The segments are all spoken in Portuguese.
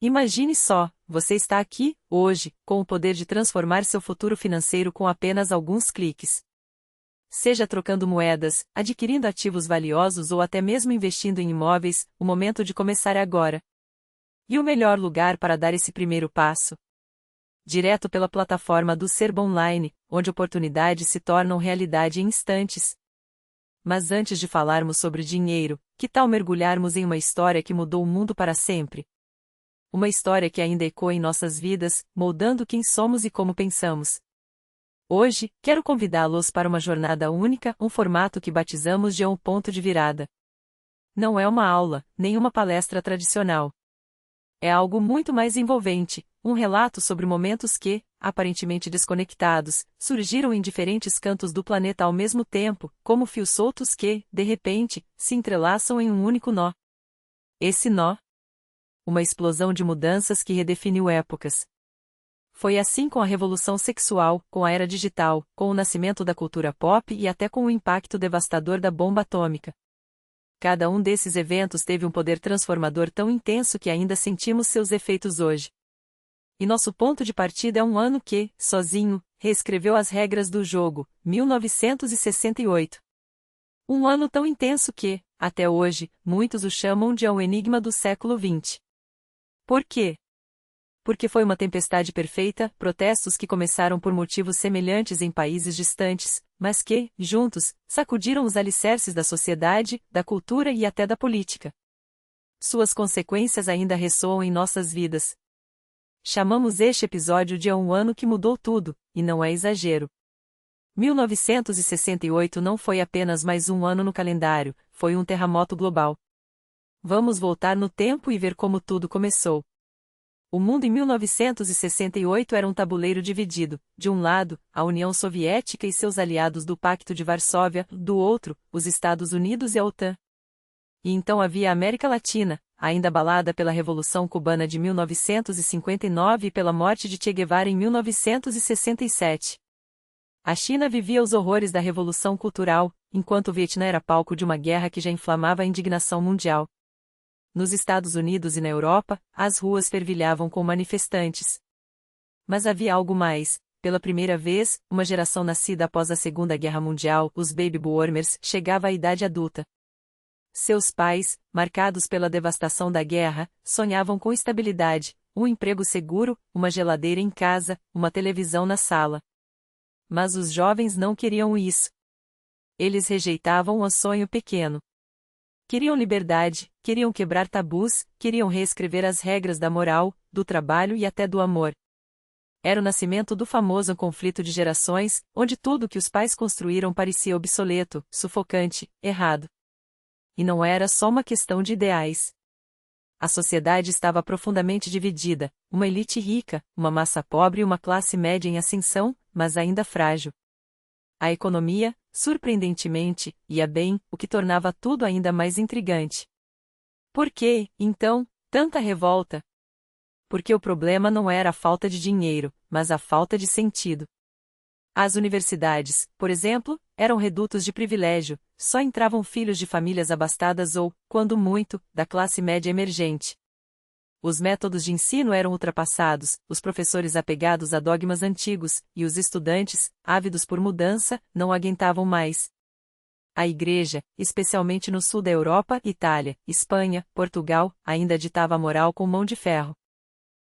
Imagine só, você está aqui, hoje, com o poder de transformar seu futuro financeiro com apenas alguns cliques. Seja trocando moedas, adquirindo ativos valiosos ou até mesmo investindo em imóveis, o momento de começar é agora. E o melhor lugar para dar esse primeiro passo? Direto pela plataforma do Serba Online, onde oportunidades se tornam realidade em instantes. Mas antes de falarmos sobre dinheiro, que tal mergulharmos em uma história que mudou o mundo para sempre? Uma história que ainda ecoa em nossas vidas, moldando quem somos e como pensamos. Hoje, quero convidá-los para uma jornada única, um formato que batizamos de um ponto de virada. Não é uma aula, nem uma palestra tradicional. É algo muito mais envolvente, um relato sobre momentos que, aparentemente desconectados, surgiram em diferentes cantos do planeta ao mesmo tempo, como fios soltos que, de repente, se entrelaçam em um único nó. Esse nó? Uma explosão de mudanças que redefiniu épocas. Foi assim com a revolução sexual, com a era digital, com o nascimento da cultura pop e até com o impacto devastador da bomba atômica. Cada um desses eventos teve um poder transformador tão intenso que ainda sentimos seus efeitos hoje. E nosso ponto de partida é um ano que, sozinho, reescreveu as regras do jogo, 1968. Um ano tão intenso que, até hoje, muitos o chamam de um enigma do século XX. Por quê? Porque foi uma tempestade perfeita, protestos que começaram por motivos semelhantes em países distantes, mas que, juntos, sacudiram os alicerces da sociedade, da cultura e até da política. Suas consequências ainda ressoam em nossas vidas. Chamamos este episódio de um ano que mudou tudo, e não é exagero. 1968 não foi apenas mais um ano no calendário, foi um terremoto global. Vamos voltar no tempo e ver como tudo começou. O mundo em 1968 era um tabuleiro dividido, de um lado, a União Soviética e seus aliados do Pacto de Varsóvia, do outro, os Estados Unidos e a OTAN. E então havia a América Latina, ainda abalada pela Revolução Cubana de 1959 e pela morte de Che Guevara em 1967. A China vivia os horrores da Revolução Cultural, enquanto o Vietnã era palco de uma guerra que já inflamava a indignação mundial. Nos Estados Unidos e na Europa, as ruas fervilhavam com manifestantes. Mas havia algo mais. Pela primeira vez, uma geração nascida após a Segunda Guerra Mundial, os Baby Boomers, chegava à idade adulta. Seus pais, marcados pela devastação da guerra, sonhavam com estabilidade, um emprego seguro, uma geladeira em casa, uma televisão na sala. Mas os jovens não queriam isso. Eles rejeitavam o sonho pequeno. Queriam liberdade, queriam quebrar tabus, queriam reescrever as regras da moral, do trabalho e até do amor. Era o nascimento do famoso conflito de gerações, onde tudo que os pais construíram parecia obsoleto, sufocante, errado. E não era só uma questão de ideais. A sociedade estava profundamente dividida, uma elite rica, uma massa pobre e uma classe média em ascensão, mas ainda frágil. A economia, surpreendentemente, ia bem, o que tornava tudo ainda mais intrigante. Por que, então, tanta revolta? Porque o problema não era a falta de dinheiro, mas a falta de sentido. As universidades, por exemplo, eram redutos de privilégio, só entravam filhos de famílias abastadas ou, quando muito, da classe média emergente. Os métodos de ensino eram ultrapassados, os professores apegados a dogmas antigos, e os estudantes, ávidos por mudança, não aguentavam mais. A Igreja, especialmente no sul da Europa, Itália, Espanha, Portugal, ainda ditava a moral com mão de ferro.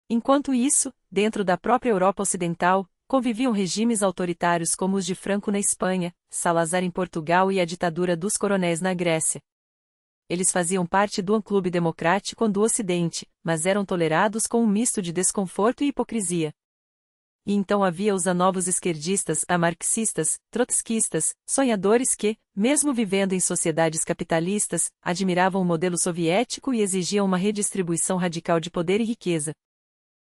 Enquanto isso, dentro da própria Europa Ocidental, conviviam regimes autoritários como os de Franco na Espanha, Salazar em Portugal e a ditadura dos coronéis na Grécia. Eles faziam parte do clube democrático do Ocidente, mas eram tolerados com um misto de desconforto e hipocrisia. E então havia os novos esquerdistas, marxistas, trotskistas, sonhadores que, mesmo vivendo em sociedades capitalistas, admiravam o modelo soviético e exigiam uma redistribuição radical de poder e riqueza.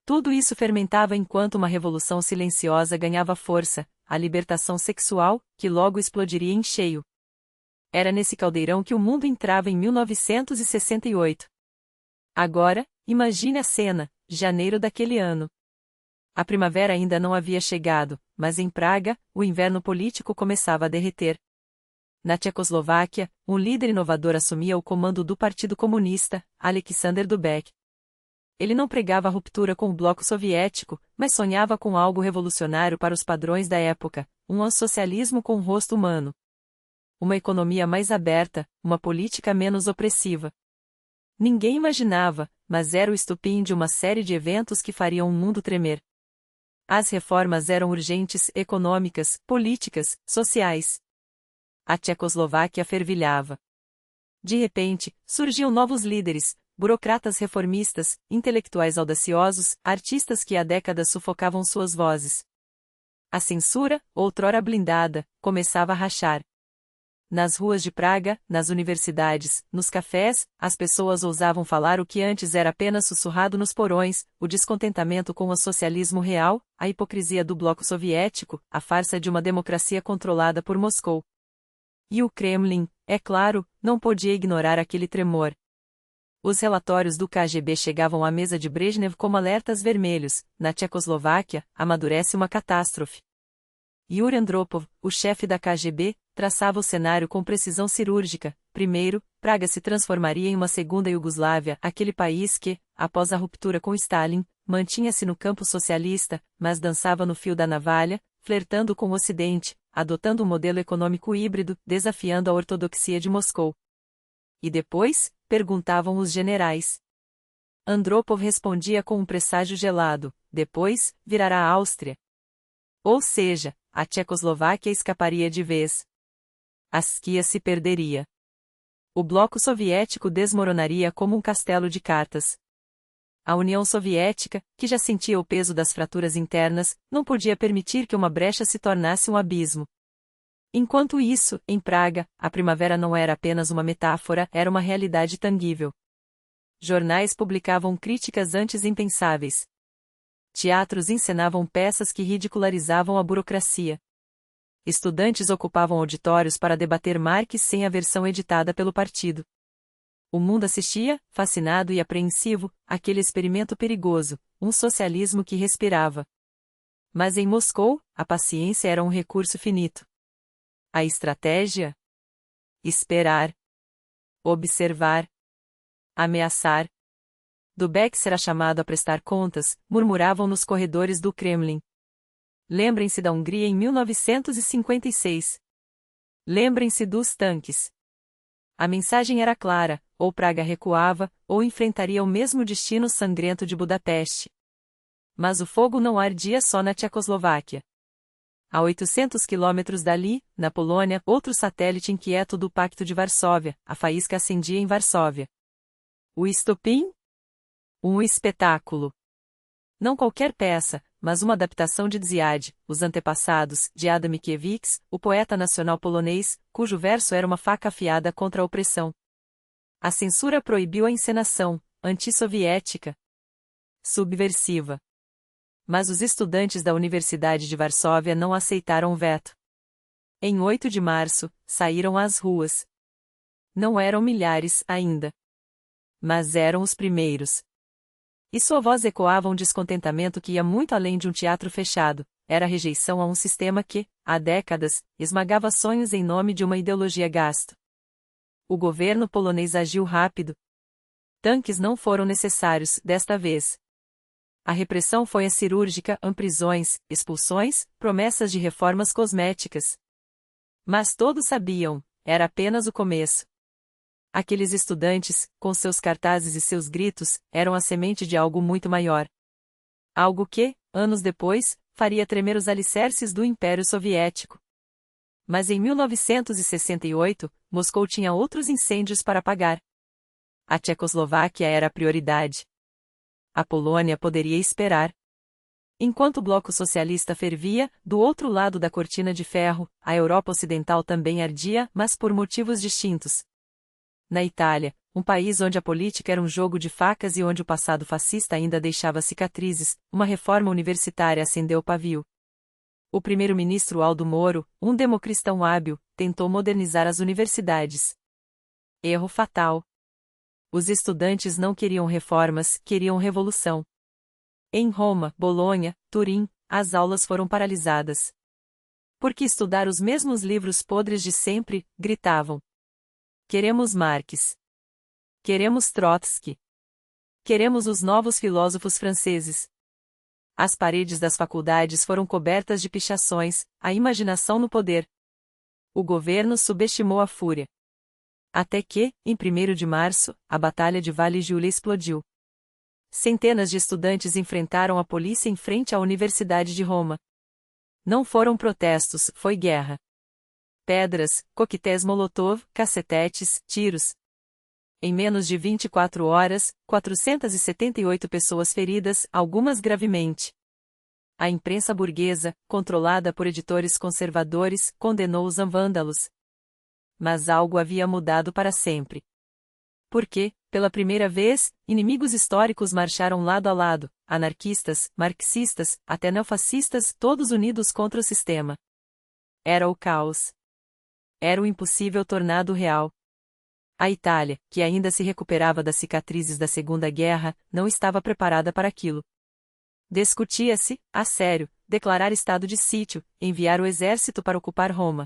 Tudo isso fermentava enquanto uma revolução silenciosa ganhava força, a libertação sexual, que logo explodiria em cheio. Era nesse caldeirão que o mundo entrava em 1968. Agora, imagine a cena, janeiro daquele ano. A primavera ainda não havia chegado, mas em Praga, o inverno político começava a derreter. Na Tchecoslováquia, um líder inovador assumia o comando do Partido Comunista, Alexander Dubček. Ele não pregava a ruptura com o bloco soviético, mas sonhava com algo revolucionário para os padrões da época, um socialismo com rosto humano. Uma economia mais aberta, uma política menos opressiva. Ninguém imaginava, mas era o estopim de uma série de eventos que fariam o mundo tremer. As reformas eram urgentes, econômicas, políticas, sociais. A Tchecoslováquia fervilhava. De repente, surgiam novos líderes, burocratas reformistas, intelectuais audaciosos, artistas que há décadas sufocavam suas vozes. A censura, outrora blindada, começava a rachar. Nas ruas de Praga, nas universidades, nos cafés, as pessoas ousavam falar o que antes era apenas sussurrado nos porões, o descontentamento com o socialismo real, a hipocrisia do bloco soviético, a farsa de uma democracia controlada por Moscou. E o Kremlin, é claro, não podia ignorar aquele tremor. Os relatórios do KGB chegavam à mesa de Brezhnev como alertas vermelhos: na Tchecoslováquia, amadurece uma catástrofe. Yuri Andropov, o chefe da KGB, traçava o cenário com precisão cirúrgica. Primeiro, Praga se transformaria em uma segunda Iugoslávia, aquele país que, após a ruptura com Stalin, mantinha-se no campo socialista, mas dançava no fio da navalha, flertando com o Ocidente, adotando um modelo econômico híbrido, desafiando a ortodoxia de Moscou. E depois? Perguntavam os generais. Andropov respondia com um presságio gelado: depois, virará a Áustria. Ou seja, a Tchecoslováquia escaparia de vez. A Skia se perderia. O bloco soviético desmoronaria como um castelo de cartas. A União Soviética, que já sentia o peso das fraturas internas, não podia permitir que uma brecha se tornasse um abismo. Enquanto isso, em Praga, a primavera não era apenas uma metáfora, era uma realidade tangível. Jornais publicavam críticas antes impensáveis. Teatros encenavam peças que ridicularizavam a burocracia. Estudantes ocupavam auditórios para debater Marx sem a versão editada pelo partido. O mundo assistia, fascinado e apreensivo, àquele experimento perigoso, um socialismo que respirava. Mas em Moscou, a paciência era um recurso finito. A estratégia? Esperar. Observar. Ameaçar. Dubček será chamado a prestar contas, murmuravam nos corredores do Kremlin. Lembrem-se da Hungria em 1956. Lembrem-se dos tanques. A mensagem era clara: ou Praga recuava, ou enfrentaria o mesmo destino sangrento de Budapeste. Mas o fogo não ardia só na Tchecoslováquia. A 800 quilômetros dali, na Polônia, outro satélite inquieto do Pacto de Varsóvia, a faísca acendia em Varsóvia. O estopim? Um espetáculo. Não qualquer peça, mas uma adaptação de Dziad, Os Antepassados, de Adam Mickiewicz, o poeta nacional polonês, cujo verso era uma faca afiada contra a opressão. A censura proibiu a encenação, antissoviética, subversiva. Mas os estudantes da Universidade de Varsóvia não aceitaram o veto. Em 8 de março, saíram às ruas. Não eram milhares ainda. Mas eram os primeiros. E sua voz ecoava um descontentamento que ia muito além de um teatro fechado, era a rejeição a um sistema que, há décadas, esmagava sonhos em nome de uma ideologia gasto. O governo polonês agiu rápido. Tanques não foram necessários, desta vez. A repressão foi cirúrgica, prisões, expulsões, promessas de reformas cosméticas. Mas todos sabiam, era apenas o começo. Aqueles estudantes, com seus cartazes e seus gritos, eram a semente de algo muito maior. Algo que, anos depois, faria tremer os alicerces do Império Soviético. Mas em 1968, Moscou tinha outros incêndios para apagar. A Tchecoslováquia era a prioridade. A Polônia poderia esperar. Enquanto o bloco socialista fervia, do outro lado da cortina de ferro, a Europa Ocidental também ardia, mas por motivos distintos. Na Itália, um país onde a política era um jogo de facas e onde o passado fascista ainda deixava cicatrizes, uma reforma universitária acendeu o pavio. O primeiro-ministro Aldo Moro, um democristão hábil, tentou modernizar as universidades. Erro fatal. Os estudantes não queriam reformas, queriam revolução. Em Roma, Bolonha, Turim, as aulas foram paralisadas. Por que estudar os mesmos livros podres de sempre? Gritavam. Queremos Marx. Queremos Trotsky. queremos os novos filósofos franceses. As paredes das faculdades foram cobertas de pichações, a imaginação no poder. O governo subestimou a fúria. Até que, em 1º de março, a Batalha de Vale-Giulia explodiu. Centenas de estudantes enfrentaram a polícia em frente à Universidade de Roma. Não foram protestos, foi guerra. Pedras, coquetéis Molotov, cacetetes, tiros. Em menos de 24 horas, 478 pessoas feridas, algumas gravemente. A imprensa burguesa, controlada por editores conservadores, condenou os vândalos. Mas algo havia mudado para sempre. Porque, pela primeira vez, inimigos históricos marcharam lado a lado, anarquistas, marxistas, até neofascistas, todos unidos contra o sistema. Era o caos. Era o impossível tornado real. A Itália, que ainda se recuperava das cicatrizes da Segunda Guerra, não estava preparada para aquilo. Discutia-se, a sério, declarar estado de sítio, enviar o exército para ocupar Roma.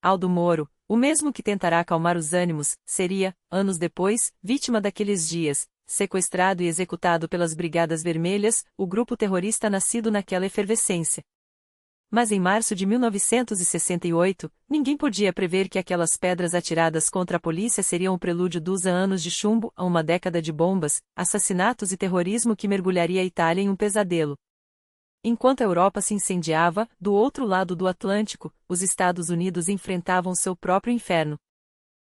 Aldo Moro, o mesmo que tentará acalmar os ânimos, seria, anos depois, vítima daqueles dias, sequestrado e executado pelas Brigadas Vermelhas, o grupo terrorista nascido naquela efervescência. Mas em março de 1968, ninguém podia prever que aquelas pedras atiradas contra a polícia seriam o prelúdio dos anos de chumbo a uma década de bombas, assassinatos e terrorismo que mergulharia a Itália em um pesadelo. Enquanto a Europa se incendiava, do outro lado do Atlântico, os Estados Unidos enfrentavam seu próprio inferno.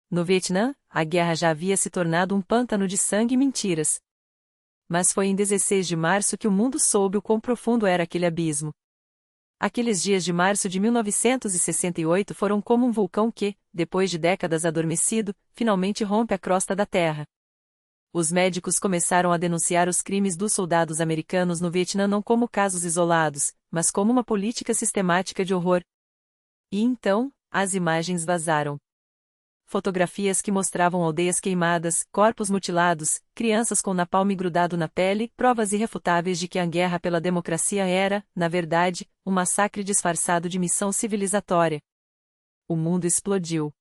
No Vietnã, a guerra já havia se tornado um pântano de sangue e mentiras. Mas foi em 16 de março que o mundo soube o quão profundo era aquele abismo. Aqueles dias de março de 1968 foram como um vulcão que, depois de décadas adormecido, finalmente rompe a crosta da Terra. Os médicos começaram a denunciar os crimes dos soldados americanos no Vietnã não como casos isolados, mas como uma política sistemática de horror. E então, as imagens vazaram. Fotografias que mostravam aldeias queimadas, corpos mutilados, crianças com napalm grudado na pele, provas irrefutáveis de que a guerra pela democracia era, na verdade, um massacre disfarçado de missão civilizatória. O mundo explodiu.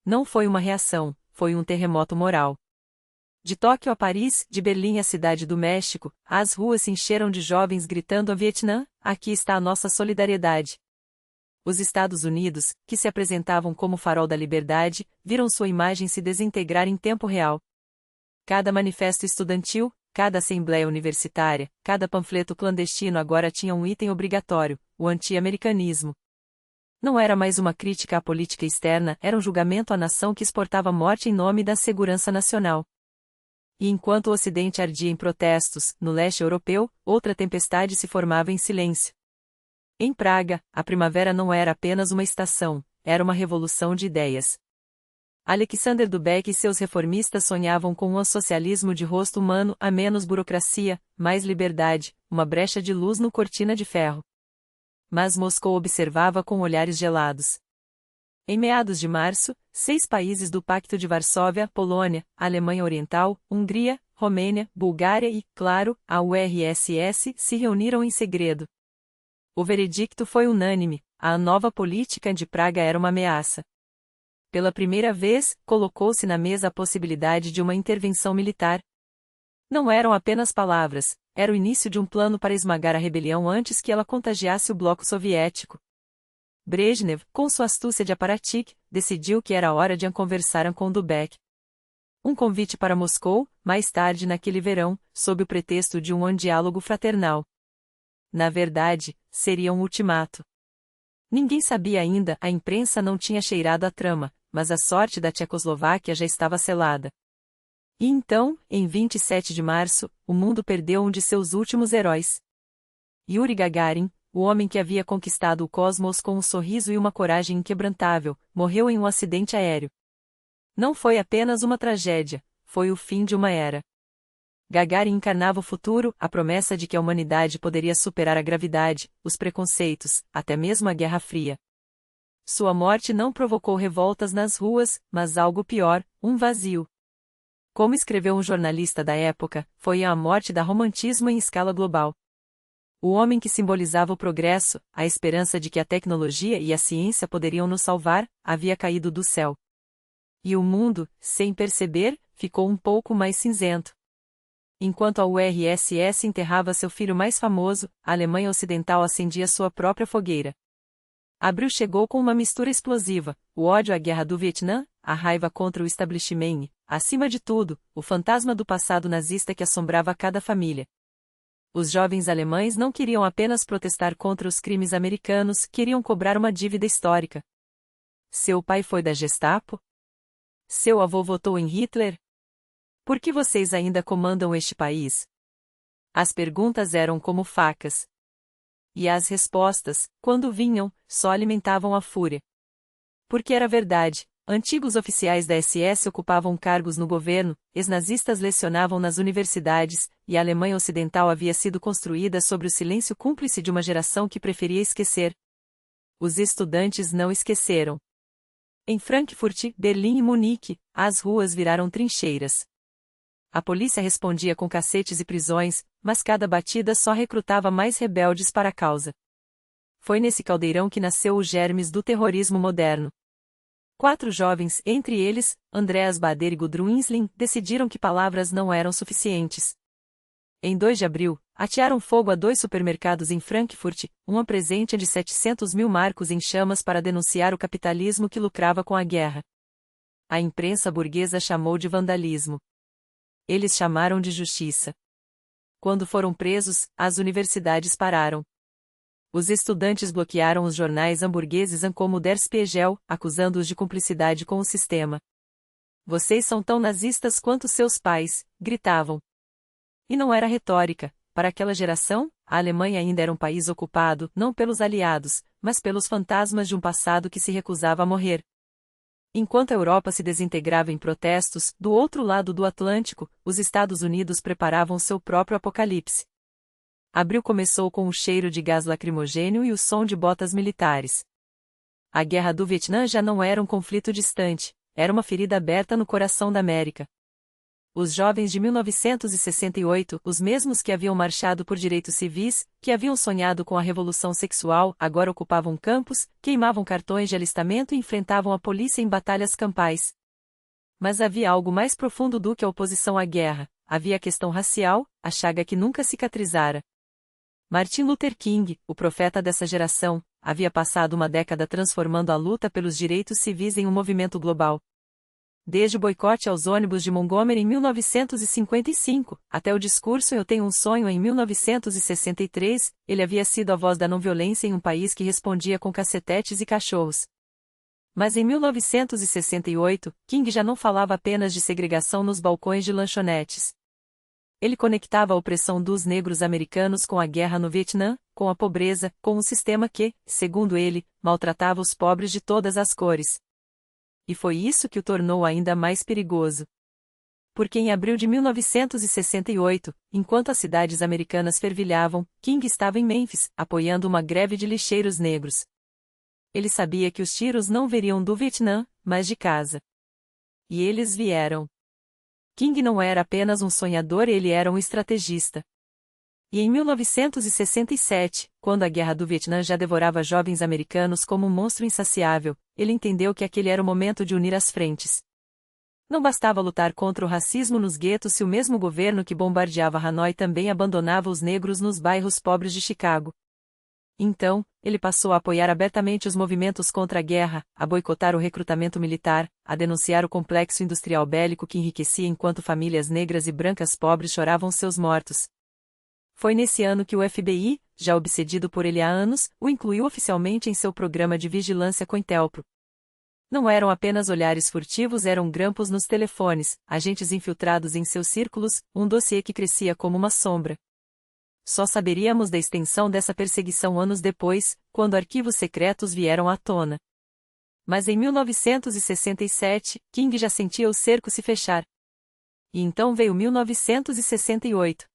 Não foi uma reação, foi um terremoto moral. De Tóquio a Paris, de Berlim à Cidade do México, as ruas se encheram de jovens gritando ao Vietnã: aqui está a nossa solidariedade. Os Estados Unidos, que se apresentavam como farol da liberdade, viram sua imagem se desintegrar em tempo real. Cada manifesto estudantil, cada assembleia universitária, cada panfleto clandestino agora tinha um item obrigatório: o anti-americanismo. Não era mais uma crítica à política externa, era um julgamento à nação que exportava morte em nome da segurança nacional. E enquanto o Ocidente ardia em protestos, no leste europeu, outra tempestade se formava em silêncio. Em Praga, a primavera não era apenas uma estação, era uma revolução de ideias. Alexander Dubček e seus reformistas sonhavam com um socialismo de rosto humano, a menos burocracia, mais liberdade, uma brecha de luz no cortina de ferro. Mas Moscou observava com olhares gelados. Em meados de março, 6 países do Pacto de Varsóvia, Polônia, Alemanha Oriental, Hungria, Romênia, Bulgária e, claro, a URSS, se reuniram em segredo. O veredicto foi unânime: a nova política de Praga era uma ameaça. Pela primeira vez, colocou-se na mesa a possibilidade de uma intervenção militar. Não eram apenas palavras, era o início de um plano para esmagar a rebelião antes que ela contagiasse o bloco soviético. Brezhnev, com sua astúcia de aparatic, decidiu que era hora de conversar com Dubček. Um convite para Moscou, mais tarde naquele verão, sob o pretexto de um diálogo fraternal. Na verdade, seria um ultimato. Ninguém sabia ainda, a imprensa não tinha cheirado a trama, mas a sorte da Tchecoslováquia já estava selada. E então, em 27 de março, o mundo perdeu um de seus últimos heróis. Yuri Gagarin, o homem que havia conquistado o cosmos com um sorriso e uma coragem inquebrantável, morreu em um acidente aéreo. Não foi apenas uma tragédia, foi o fim de uma era. Gagarin encarnava o futuro, a promessa de que a humanidade poderia superar a gravidade, os preconceitos, até mesmo a Guerra Fria. Sua morte não provocou revoltas nas ruas, mas algo pior, um vazio. Como escreveu um jornalista da época, foi a morte da romantismo em escala global. O homem que simbolizava o progresso, a esperança de que a tecnologia e a ciência poderiam nos salvar, havia caído do céu. E o mundo, sem perceber, ficou um pouco mais cinzento. Enquanto a URSS enterrava seu filho mais famoso, a Alemanha Ocidental acendia sua própria fogueira. Abril chegou com uma mistura explosiva: o ódio à guerra do Vietnã, a raiva contra o establishment, acima de tudo, o fantasma do passado nazista que assombrava cada família. Os jovens alemães não queriam apenas protestar contra os crimes americanos, queriam cobrar uma dívida histórica. Seu pai foi da Gestapo? Seu avô votou em Hitler? Por que vocês ainda comandam este país? As perguntas eram como facas. E as respostas, quando vinham, só alimentavam a fúria. Porque era verdade, antigos oficiais da SS ocupavam cargos no governo, ex-nazistas lecionavam nas universidades, e a Alemanha Ocidental havia sido construída sobre o silêncio cúmplice de uma geração que preferia esquecer. Os estudantes não esqueceram. Em Frankfurt, Berlim e Munique, as ruas viraram trincheiras. A polícia respondia com cacetes e prisões, mas cada batida só recrutava mais rebeldes para a causa. Foi nesse caldeirão que nasceu o germes do terrorismo moderno. 4 jovens, entre eles, Andreas Bader e Gudrun Insling, decidiram que palavras não eram suficientes. Em 2 de abril, atearam fogo a 2 supermercados em Frankfurt, um presente de 700 mil marcos em chamas para denunciar o capitalismo que lucrava com a guerra. A imprensa burguesa chamou de vandalismo. Eles chamaram de justiça. Quando foram presos, as universidades pararam. Os estudantes bloquearam os jornais hamburgueses como Der Spiegel, acusando-os de cumplicidade com o sistema. Vocês são tão nazistas quanto seus pais, gritavam. E não era retórica. Para aquela geração, a Alemanha ainda era um país ocupado, não pelos aliados, mas pelos fantasmas de um passado que se recusava a morrer. Enquanto a Europa se desintegrava em protestos, do outro lado do Atlântico, os Estados Unidos preparavam seu próprio apocalipse. Abril começou com o cheiro de gás lacrimogênio e o som de botas militares. A Guerra do Vietnã já não era um conflito distante, era uma ferida aberta no coração da América. Os jovens de 1968, os mesmos que haviam marchado por direitos civis, que haviam sonhado com a revolução sexual, agora ocupavam campos, queimavam cartões de alistamento e enfrentavam a polícia em batalhas campais. Mas havia algo mais profundo do que a oposição à guerra: havia a questão racial, a chaga que nunca cicatrizara. Martin Luther King, o profeta dessa geração, havia passado uma década transformando a luta pelos direitos civis em um movimento global. Desde o boicote aos ônibus de Montgomery em 1955, até o discurso Eu Tenho um Sonho em 1963, ele havia sido a voz da não-violência em um país que respondia com cacetetes e cachorros. Mas em 1968, King já não falava apenas de segregação nos balcões de lanchonetes. Ele conectava a opressão dos negros americanos com a guerra no Vietnã, com a pobreza, com um sistema que, segundo ele, maltratava os pobres de todas as cores. E foi isso que o tornou ainda mais perigoso. Porque em abril de 1968, enquanto as cidades americanas fervilhavam, King estava em Memphis, apoiando uma greve de lixeiros negros. Ele sabia que os tiros não veriam do Vietnã, mas de casa. E eles vieram. King não era apenas um sonhador, ele era um estrategista. E em 1967, quando a guerra do Vietnã já devorava jovens americanos como um monstro insaciável, ele entendeu que aquele era o momento de unir as frentes. Não bastava lutar contra o racismo nos guetos se o mesmo governo que bombardeava Hanoi também abandonava os negros nos bairros pobres de Chicago. Então, ele passou a apoiar abertamente os movimentos contra a guerra, a boicotar o recrutamento militar, a denunciar o complexo industrial bélico que enriquecia enquanto famílias negras e brancas pobres choravam seus mortos. Foi nesse ano que o FBI, já obsedido por ele há anos, o incluiu oficialmente em seu programa de vigilância Cointelpro. Não eram apenas olhares furtivos, eram grampos nos telefones, agentes infiltrados em seus círculos, um dossiê que crescia como uma sombra. Só saberíamos da extensão dessa perseguição anos depois, quando arquivos secretos vieram à tona. Mas em 1967, King já sentia o cerco se fechar. E então veio 1968.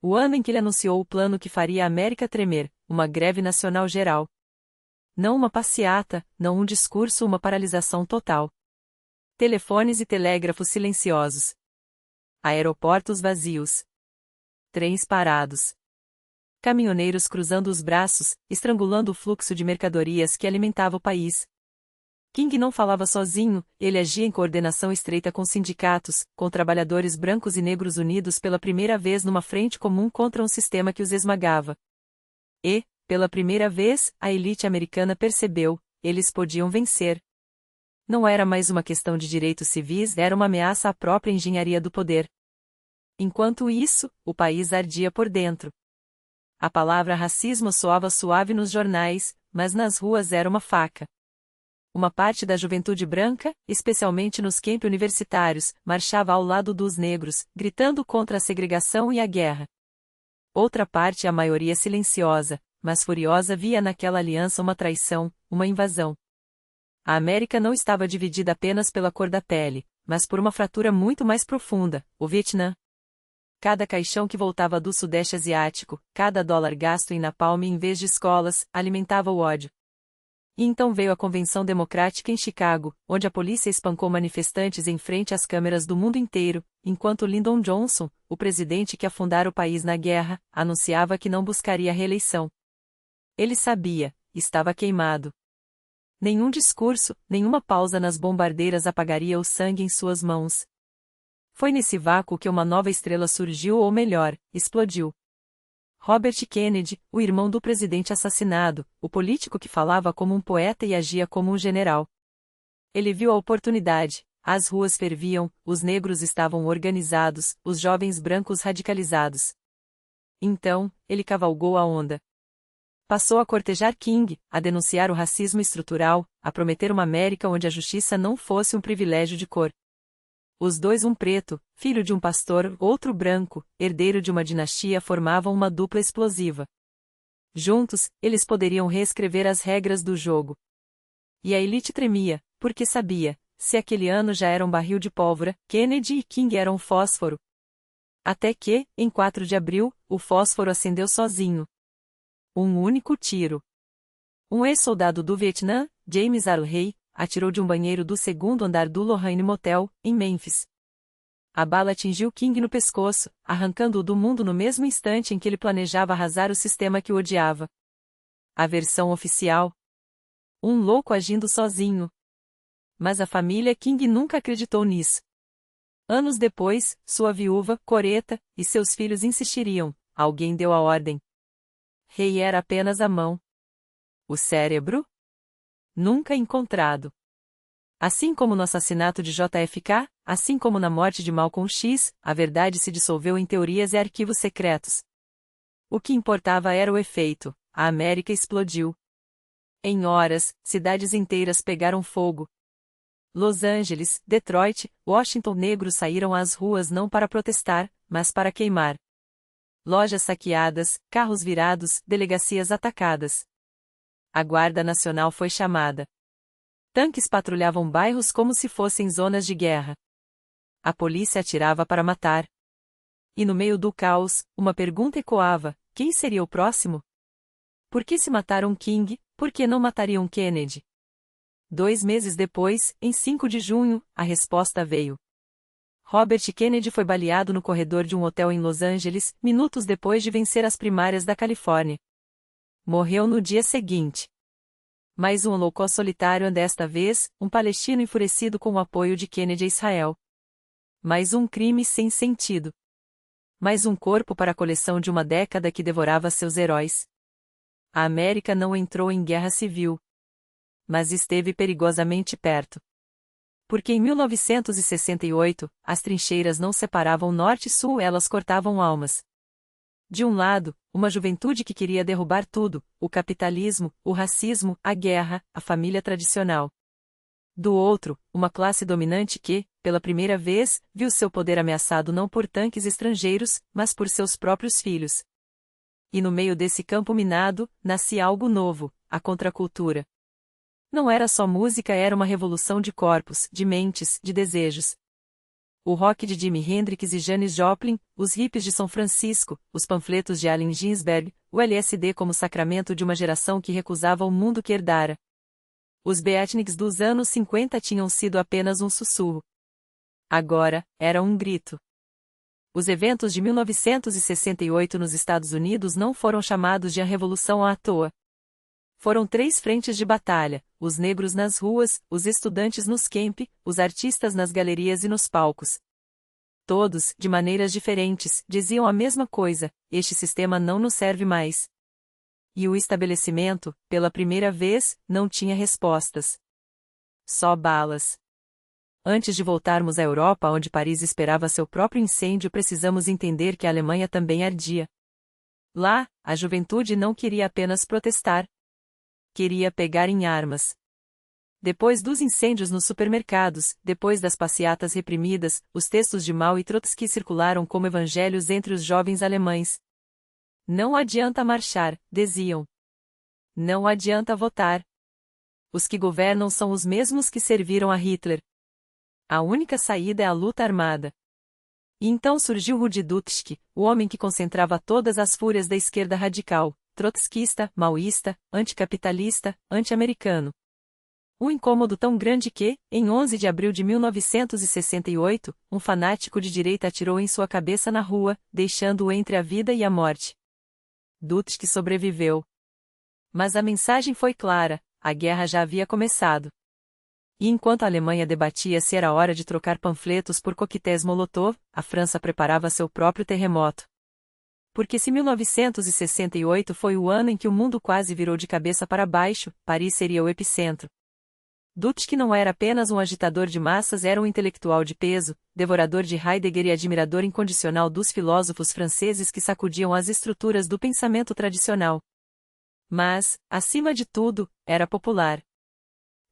O ano em que ele anunciou o plano que faria a América tremer, uma greve nacional geral. Não uma passeata, não um discurso, uma paralisação total. Telefones e telégrafos silenciosos. Aeroportos vazios. Trens parados. Caminhoneiros cruzando os braços, estrangulando o fluxo de mercadorias que alimentava o país. King não falava sozinho, ele agia em coordenação estreita com sindicatos, com trabalhadores brancos e negros unidos pela primeira vez numa frente comum contra um sistema que os esmagava. E, pela primeira vez, a elite americana percebeu, eles podiam vencer. Não era mais uma questão de direitos civis, era uma ameaça à própria engenharia do poder. Enquanto isso, o país ardia por dentro. A palavra racismo soava suave nos jornais, mas nas ruas era uma faca. Uma parte da juventude branca, especialmente nos campi universitários, marchava ao lado dos negros, gritando contra a segregação e a guerra. Outra parte, a maioria silenciosa, mas furiosa, via naquela aliança uma traição, uma invasão. A América não estava dividida apenas pela cor da pele, mas por uma fratura muito mais profunda, o Vietnã. Cada caixão que voltava do Sudeste Asiático, cada dólar gasto em napalm em vez de escolas, alimentava o ódio. E então veio a Convenção Democrática em Chicago, onde a polícia espancou manifestantes em frente às câmeras do mundo inteiro, enquanto Lyndon Johnson, o presidente que afundara o país na guerra, anunciava que não buscaria a reeleição. Ele sabia, estava queimado. Nenhum discurso, nenhuma pausa nas bombardeiras apagaria o sangue em suas mãos. Foi nesse vácuo que uma nova estrela surgiu, ou melhor, explodiu. Robert Kennedy, o irmão do presidente assassinado, o político que falava como um poeta e agia como um general. Ele viu a oportunidade, as ruas ferviam, os negros estavam organizados, os jovens brancos radicalizados. Então, ele cavalgou a onda. Passou a cortejar King, a denunciar o racismo estrutural, a prometer uma América onde a justiça não fosse um privilégio de cor. Os dois, um preto, filho de um pastor, outro branco, herdeiro de uma dinastia, formavam uma dupla explosiva. Juntos, eles poderiam reescrever as regras do jogo. E a elite tremia, porque sabia, se aquele ano já era um barril de pólvora, Kennedy e King eram fósforo. Até que, em 4 de abril, o fósforo acendeu sozinho. Um único tiro. Um ex-soldado do Vietnã, James Arley, atirou de um banheiro do segundo andar do Lorraine Motel, em Memphis. A bala atingiu King no pescoço, arrancando-o do mundo no mesmo instante em que ele planejava arrasar o sistema que o odiava. A versão oficial. Um louco agindo sozinho. Mas a família King nunca acreditou nisso. Anos depois, sua viúva, Coretta, e seus filhos insistiriam, alguém deu a ordem. Rei era apenas a mão. O cérebro? Nunca encontrado. Assim como no assassinato de JFK, assim como na morte de Malcolm X, a verdade se dissolveu em teorias e arquivos secretos. O que importava era o efeito, a América explodiu. Em horas, cidades inteiras pegaram fogo. Los Angeles, Detroit, Washington, negros saíram às ruas não para protestar, mas para queimar. Lojas saqueadas, carros virados, delegacias atacadas. A Guarda Nacional foi chamada. Tanques patrulhavam bairros como se fossem zonas de guerra. A polícia atirava para matar. E no meio do caos, uma pergunta ecoava: quem seria o próximo? Por que se mataram King, por que não matariam Kennedy? 2 meses depois, em 5 de junho, a resposta veio. Robert Kennedy foi baleado no corredor de um hotel em Los Angeles, minutos depois de vencer as primárias da Califórnia. Morreu no dia seguinte. Mais um holocausto solitário, desta vez, um palestino enfurecido com o apoio de Kennedy a Israel. Mais um crime sem sentido. Mais um corpo para a coleção de uma década que devorava seus heróis. A América não entrou em guerra civil. Mas esteve perigosamente perto. Porque em 1968, as trincheiras não separavam norte e sul, elas cortavam almas. De um lado, uma juventude que queria derrubar tudo, o capitalismo, o racismo, a guerra, a família tradicional. Do outro, uma classe dominante que, pela primeira vez, viu seu poder ameaçado não por tanques estrangeiros, mas por seus próprios filhos. E no meio desse campo minado, nascia algo novo, a contracultura. Não era só música, era uma revolução de corpos, de mentes, de desejos. O rock de Jimi Hendrix e Janis Joplin, os hippies de São Francisco, os panfletos de Allen Ginsberg, o LSD como sacramento de uma geração que recusava o mundo que herdara. Os beatniks dos anos 50 tinham sido apenas um sussurro. Agora, era um grito. Os eventos de 1968 nos Estados Unidos não foram chamados de a Revolução à toa. Foram 3 frentes de batalha: os negros nas ruas, os estudantes nos campi, os artistas nas galerias e nos palcos. Todos, de maneiras diferentes, diziam a mesma coisa: este sistema não nos serve mais. E o estabelecimento, pela primeira vez, não tinha respostas. Só balas. Antes de voltarmos à Europa, onde Paris esperava seu próprio incêndio, precisamos entender que a Alemanha também ardia. Lá, a juventude não queria apenas protestar. Queria pegar em armas. Depois dos incêndios nos supermercados, depois das passeatas reprimidas, os textos de Mao e Trotsky circularam como evangelhos entre os jovens alemães. Não adianta marchar, diziam. Não adianta votar. Os que governam são os mesmos que serviram a Hitler. A única saída é a luta armada. E então surgiu Rudi Dutschke, o homem que concentrava todas as fúrias da esquerda radical, trotskista, maoísta, anticapitalista, anti-americano. Um incômodo tão grande que, em 11 de abril de 1968, um fanático de direita atirou em sua cabeça na rua, deixando-o entre a vida e a morte. Dutschke sobreviveu. Mas a mensagem foi clara: a guerra já havia começado. E enquanto a Alemanha debatia se era hora de trocar panfletos por coquetéis Molotov, a França preparava seu próprio terremoto. Porque se 1968 foi o ano em que o mundo quase virou de cabeça para baixo, Paris seria o epicentro. Dutschke não era apenas um agitador de massas, era um intelectual de peso, devorador de Heidegger e admirador incondicional dos filósofos franceses que sacudiam as estruturas do pensamento tradicional. Mas, acima de tudo, era popular.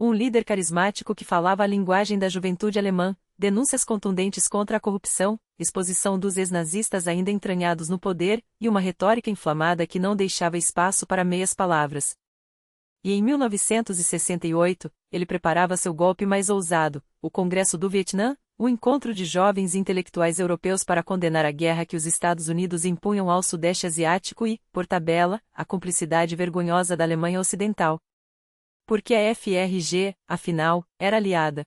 Um líder carismático que falava a linguagem da juventude alemã, denúncias contundentes contra a corrupção, exposição dos ex-nazistas ainda entranhados no poder, e uma retórica inflamada que não deixava espaço para meias palavras. E em 1968, ele preparava seu golpe mais ousado, o Congresso do Vietnã, um encontro de jovens intelectuais europeus para condenar a guerra que os Estados Unidos impunham ao Sudeste Asiático e, por tabela, a cumplicidade vergonhosa da Alemanha Ocidental. Porque a FRG, afinal, era aliada.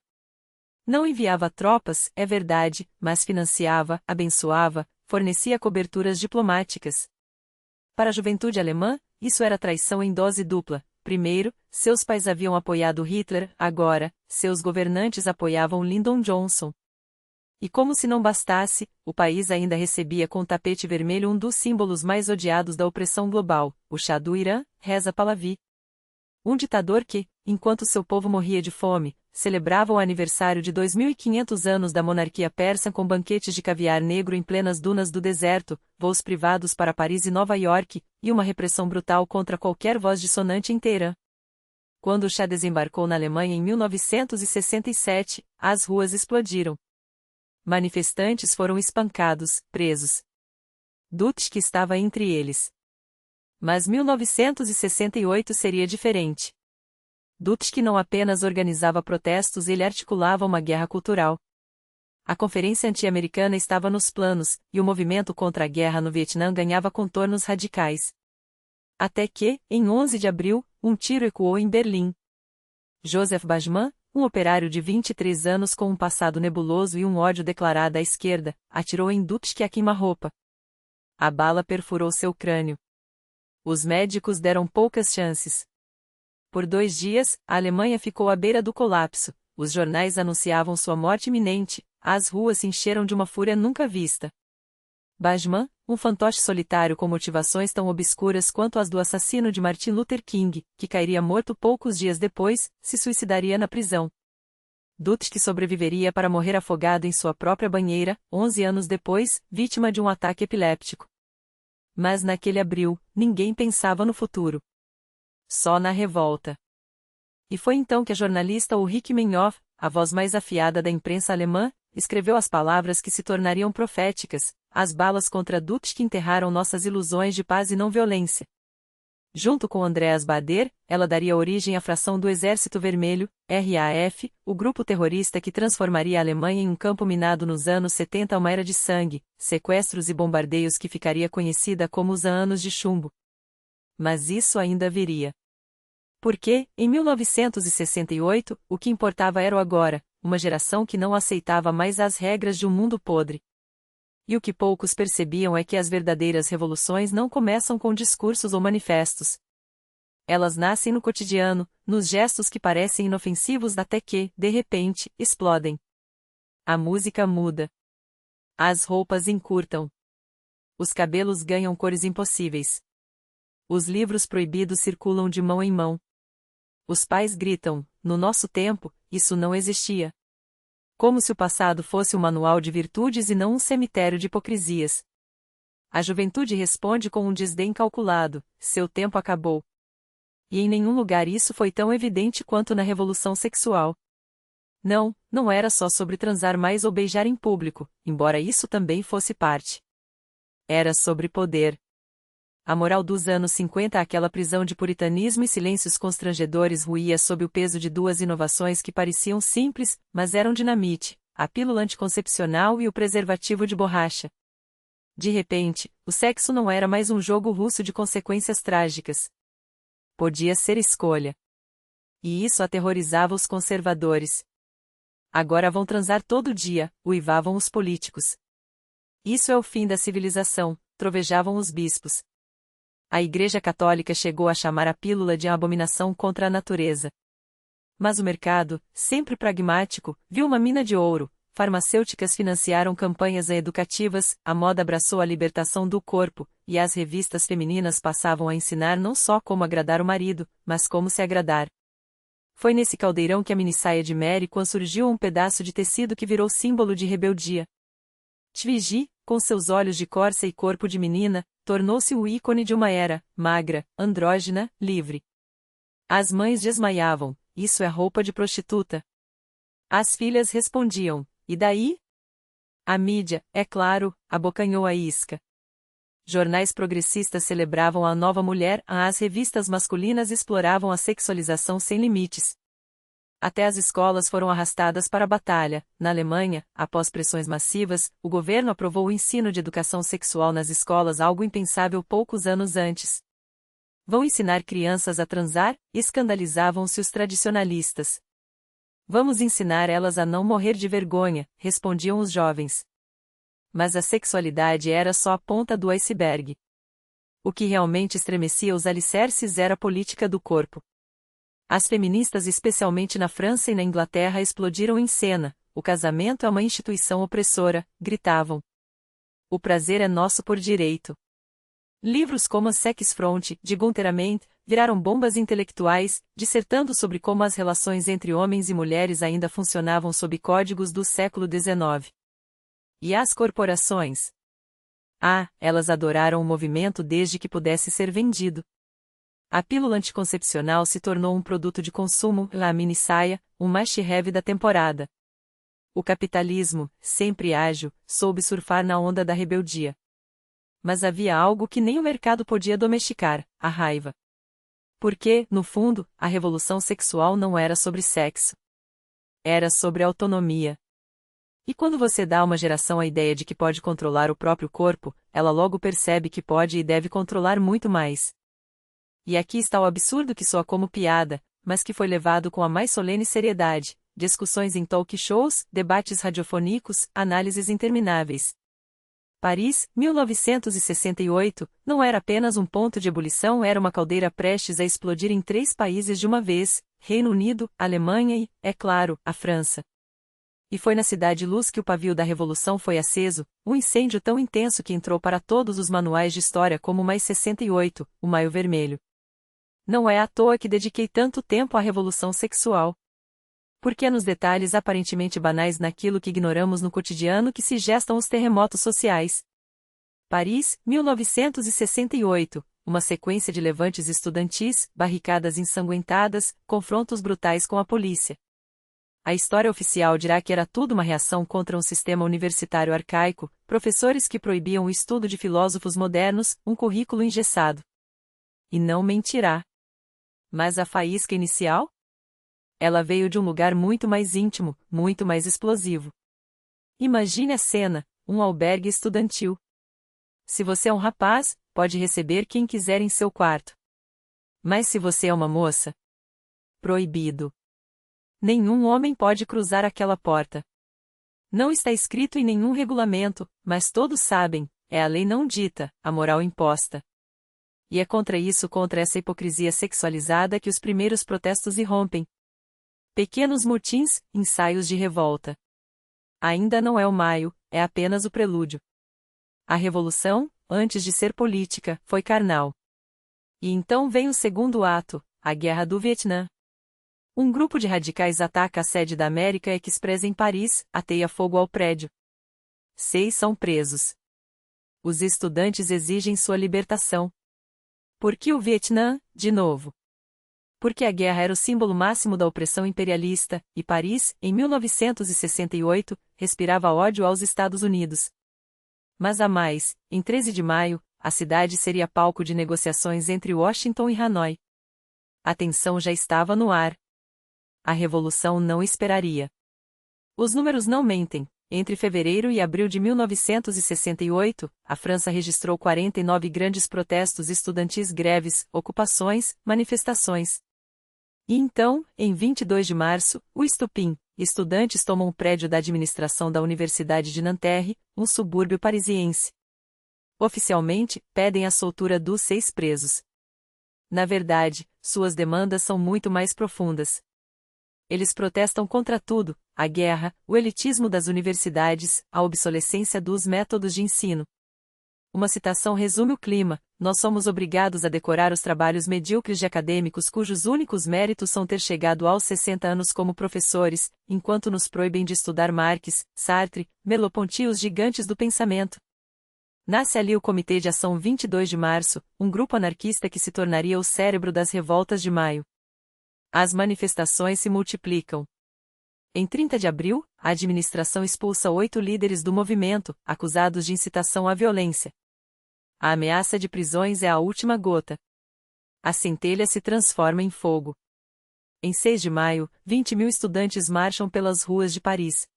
Não enviava tropas, é verdade, mas financiava, abençoava, fornecia coberturas diplomáticas. Para a juventude alemã, isso era traição em dose dupla. Primeiro, seus pais haviam apoiado Hitler, agora, seus governantes apoiavam Lyndon Johnson. E como se não bastasse, o país ainda recebia com tapete vermelho um dos símbolos mais odiados da opressão global, o Shah do Irã, Reza Pahlavi. Um ditador que, enquanto seu povo morria de fome, celebrava o aniversário de 2.500 anos da monarquia persa com banquetes de caviar negro em plenas dunas do deserto, voos privados para Paris e Nova York, e uma repressão brutal contra qualquer voz dissonante em Teherã. Quando o Shah desembarcou na Alemanha em 1967, as ruas explodiram. Manifestantes foram espancados, presos. Dutschke estava entre eles. Mas 1968 seria diferente. Dutschke não apenas organizava protestos, ele articulava uma guerra cultural. A Conferência Anti-Americana estava nos planos, e o movimento contra a guerra no Vietnã ganhava contornos radicais. Até que, em 11 de abril, um tiro ecoou em Berlim. Joseph Bachmann, um operário de 23 anos com um passado nebuloso e um ódio declarado à esquerda, atirou em Dutschke a queima-roupa. A bala perfurou seu crânio. Os médicos deram poucas chances. Por 2 dias, a Alemanha ficou à beira do colapso, os jornais anunciavam sua morte iminente, as ruas se encheram de uma fúria nunca vista. Bachmann, um fantoche solitário com motivações tão obscuras quanto as do assassino de Martin Luther King, que cairia morto poucos dias depois, se suicidaria na prisão. Dutschke sobreviveria para morrer afogado em sua própria banheira, 11 anos depois, vítima de um ataque epiléptico. Mas naquele abril, ninguém pensava no futuro. Só na revolta. E foi então que a jornalista Ulrike Meinhof, a voz mais afiada da imprensa alemã, escreveu as palavras que se tornariam proféticas: as balas contra Dutschke enterraram nossas ilusões de paz e não violência. Junto com Andreas Bader, ela daria origem à fração do Exército Vermelho, RAF, o grupo terrorista que transformaria a Alemanha em um campo minado nos anos 70, uma era de sangue, sequestros e bombardeios que ficaria conhecida como os anos de chumbo. Mas isso ainda viria. Porque, em 1968, o que importava era o agora, uma geração que não aceitava mais as regras de um mundo podre. E o que poucos percebiam é que as verdadeiras revoluções não começam com discursos ou manifestos. Elas nascem no cotidiano, nos gestos que parecem inofensivos até que, de repente, explodem. A música muda. As roupas encurtam. Os cabelos ganham cores impossíveis. Os livros proibidos circulam de mão em mão. Os pais gritam: no nosso tempo, isso não existia. Como se o passado fosse um manual de virtudes e não um cemitério de hipocrisias. A juventude responde com um desdém calculado: seu tempo acabou. E em nenhum lugar isso foi tão evidente quanto na revolução sexual. Não, não era só sobre transar mais ou beijar em público, embora isso também fosse parte. Era sobre poder. A moral dos anos 50, aquela prisão de puritanismo e silêncios constrangedores, ruía sob o peso de duas inovações que pareciam simples, mas eram dinamite: a pílula anticoncepcional e o preservativo de borracha. De repente, o sexo não era mais um jogo russo de consequências trágicas. Podia ser escolha. E isso aterrorizava os conservadores. Agora vão transar todo dia, uivavam os políticos. Isso é o fim da civilização, trovejavam os bispos. A Igreja Católica chegou a chamar a pílula de abominação contra a natureza. Mas o mercado, sempre pragmático, viu uma mina de ouro. Farmacêuticas financiaram campanhas educativas, a moda abraçou a libertação do corpo, e as revistas femininas passavam a ensinar não só como agradar o marido, mas como se agradar. Foi nesse caldeirão que a minissaia de Mary Quant surgiu, um pedaço de tecido que virou símbolo de rebeldia. Twiggy, com seus olhos de corça e corpo de menina, tornou-se o ícone de uma era, magra, andrógina, livre. As mães desmaiavam: isso é roupa de prostituta. As filhas respondiam: e daí? A mídia, é claro, abocanhou a isca. Jornais progressistas celebravam a nova mulher, as revistas masculinas exploravam a sexualização sem limites. Até as escolas foram arrastadas para a batalha. Na Alemanha, após pressões massivas, o governo aprovou o ensino de educação sexual nas escolas, algo impensável poucos anos antes. Vão ensinar crianças a transar? Escandalizavam-se os tradicionalistas. Vamos ensinar elas a não morrer de vergonha, respondiam os jovens. Mas a sexualidade era só a ponta do iceberg. O que realmente estremecia os alicerces era a política do corpo. As feministas, especialmente na França e na Inglaterra, explodiram em cena: o casamento é uma instituição opressora, gritavam. O prazer é nosso por direito. Livros como a Sex Front, de Gunther Amend, viraram bombas intelectuais, dissertando sobre como as relações entre homens e mulheres ainda funcionavam sob códigos do século XIX. E as corporações? Ah, elas adoraram o movimento desde que pudesse ser vendido. A pílula anticoncepcional se tornou um produto de consumo, a minissaia, um must-have da temporada. O capitalismo, sempre ágil, soube surfar na onda da rebeldia. Mas havia algo que nem o mercado podia domesticar: a raiva. Porque, no fundo, a revolução sexual não era sobre sexo. Era sobre autonomia. E quando você dá a uma geração a ideia de que pode controlar o próprio corpo, ela logo percebe que pode e deve controlar muito mais. E aqui está o absurdo que soa como piada, mas que foi levado com a mais solene seriedade: discussões em talk shows, debates radiofônicos, análises intermináveis. Paris, 1968, não era apenas um ponto de ebulição, era uma caldeira prestes a explodir em 3 países de uma vez: Reino Unido, Alemanha e, é claro, a França. E foi na Cidade Luz que o pavio da Revolução foi aceso, um incêndio tão intenso que entrou para todos os manuais de história como mais 68, o Maio Vermelho. Não é à toa que dediquei tanto tempo à revolução sexual. Porque é nos detalhes aparentemente banais, naquilo que ignoramos no cotidiano, que se gestam os terremotos sociais. Paris, 1968, uma sequência de levantes estudantis, barricadas ensanguentadas, confrontos brutais com a polícia. A história oficial dirá que era tudo uma reação contra um sistema universitário arcaico, professores que proibiam o estudo de filósofos modernos, um currículo engessado. E não mentirá. Mas a faísca inicial? Ela veio de um lugar muito mais íntimo, muito mais explosivo. Imagine a cena: um albergue estudantil. Se você é um rapaz, pode receber quem quiser em seu quarto. Mas se você é uma moça? Proibido. Nenhum homem pode cruzar aquela porta. Não está escrito em nenhum regulamento, mas todos sabem: é a lei não dita, a moral imposta. E é contra essa hipocrisia sexualizada que os primeiros protestos irrompem. Pequenos motins, ensaios de revolta. Ainda não é o maio, é apenas o prelúdio. A revolução, antes de ser política, foi carnal. E então vem o segundo ato, a Guerra do Vietnã. Um grupo de radicais ataca a sede da América Express em Paris, ateia fogo ao prédio. 6 são presos. Os estudantes exigem sua libertação. Por que o Vietnã, de novo? Porque a guerra era o símbolo máximo da opressão imperialista, e Paris, em 1968, respirava ódio aos Estados Unidos. Mas há mais, em 13 de maio, a cidade seria palco de negociações entre Washington e Hanoi. A tensão já estava no ar. A revolução não esperaria. Os números não mentem. Entre fevereiro e abril de 1968, a França registrou 49 grandes protestos estudantis, greves, ocupações, manifestações. E então, em 22 de março, o estupim, estudantes tomam o prédio da administração da Universidade de Nanterre, um subúrbio parisiense. Oficialmente, pedem a soltura dos 6 presos. Na verdade, suas demandas são muito mais profundas. Eles protestam contra tudo: a guerra, o elitismo das universidades, a obsolescência dos métodos de ensino. Uma citação resume o clima: nós somos obrigados a decorar os trabalhos medíocres de acadêmicos cujos únicos méritos são ter chegado aos 60 anos como professores, enquanto nos proíbem de estudar Marx, Sartre, Merleau-Ponty, os gigantes do pensamento. Nasce ali o Comitê de Ação 22 de Março, um grupo anarquista que se tornaria o cérebro das revoltas de maio. As manifestações se multiplicam. Em 30 de abril, a administração expulsa 8 líderes do movimento, acusados de incitação à violência. A ameaça de prisões é a última gota. A centelha se transforma em fogo. Em 6 de maio, 20.000 estudantes marcham pelas ruas de Paris.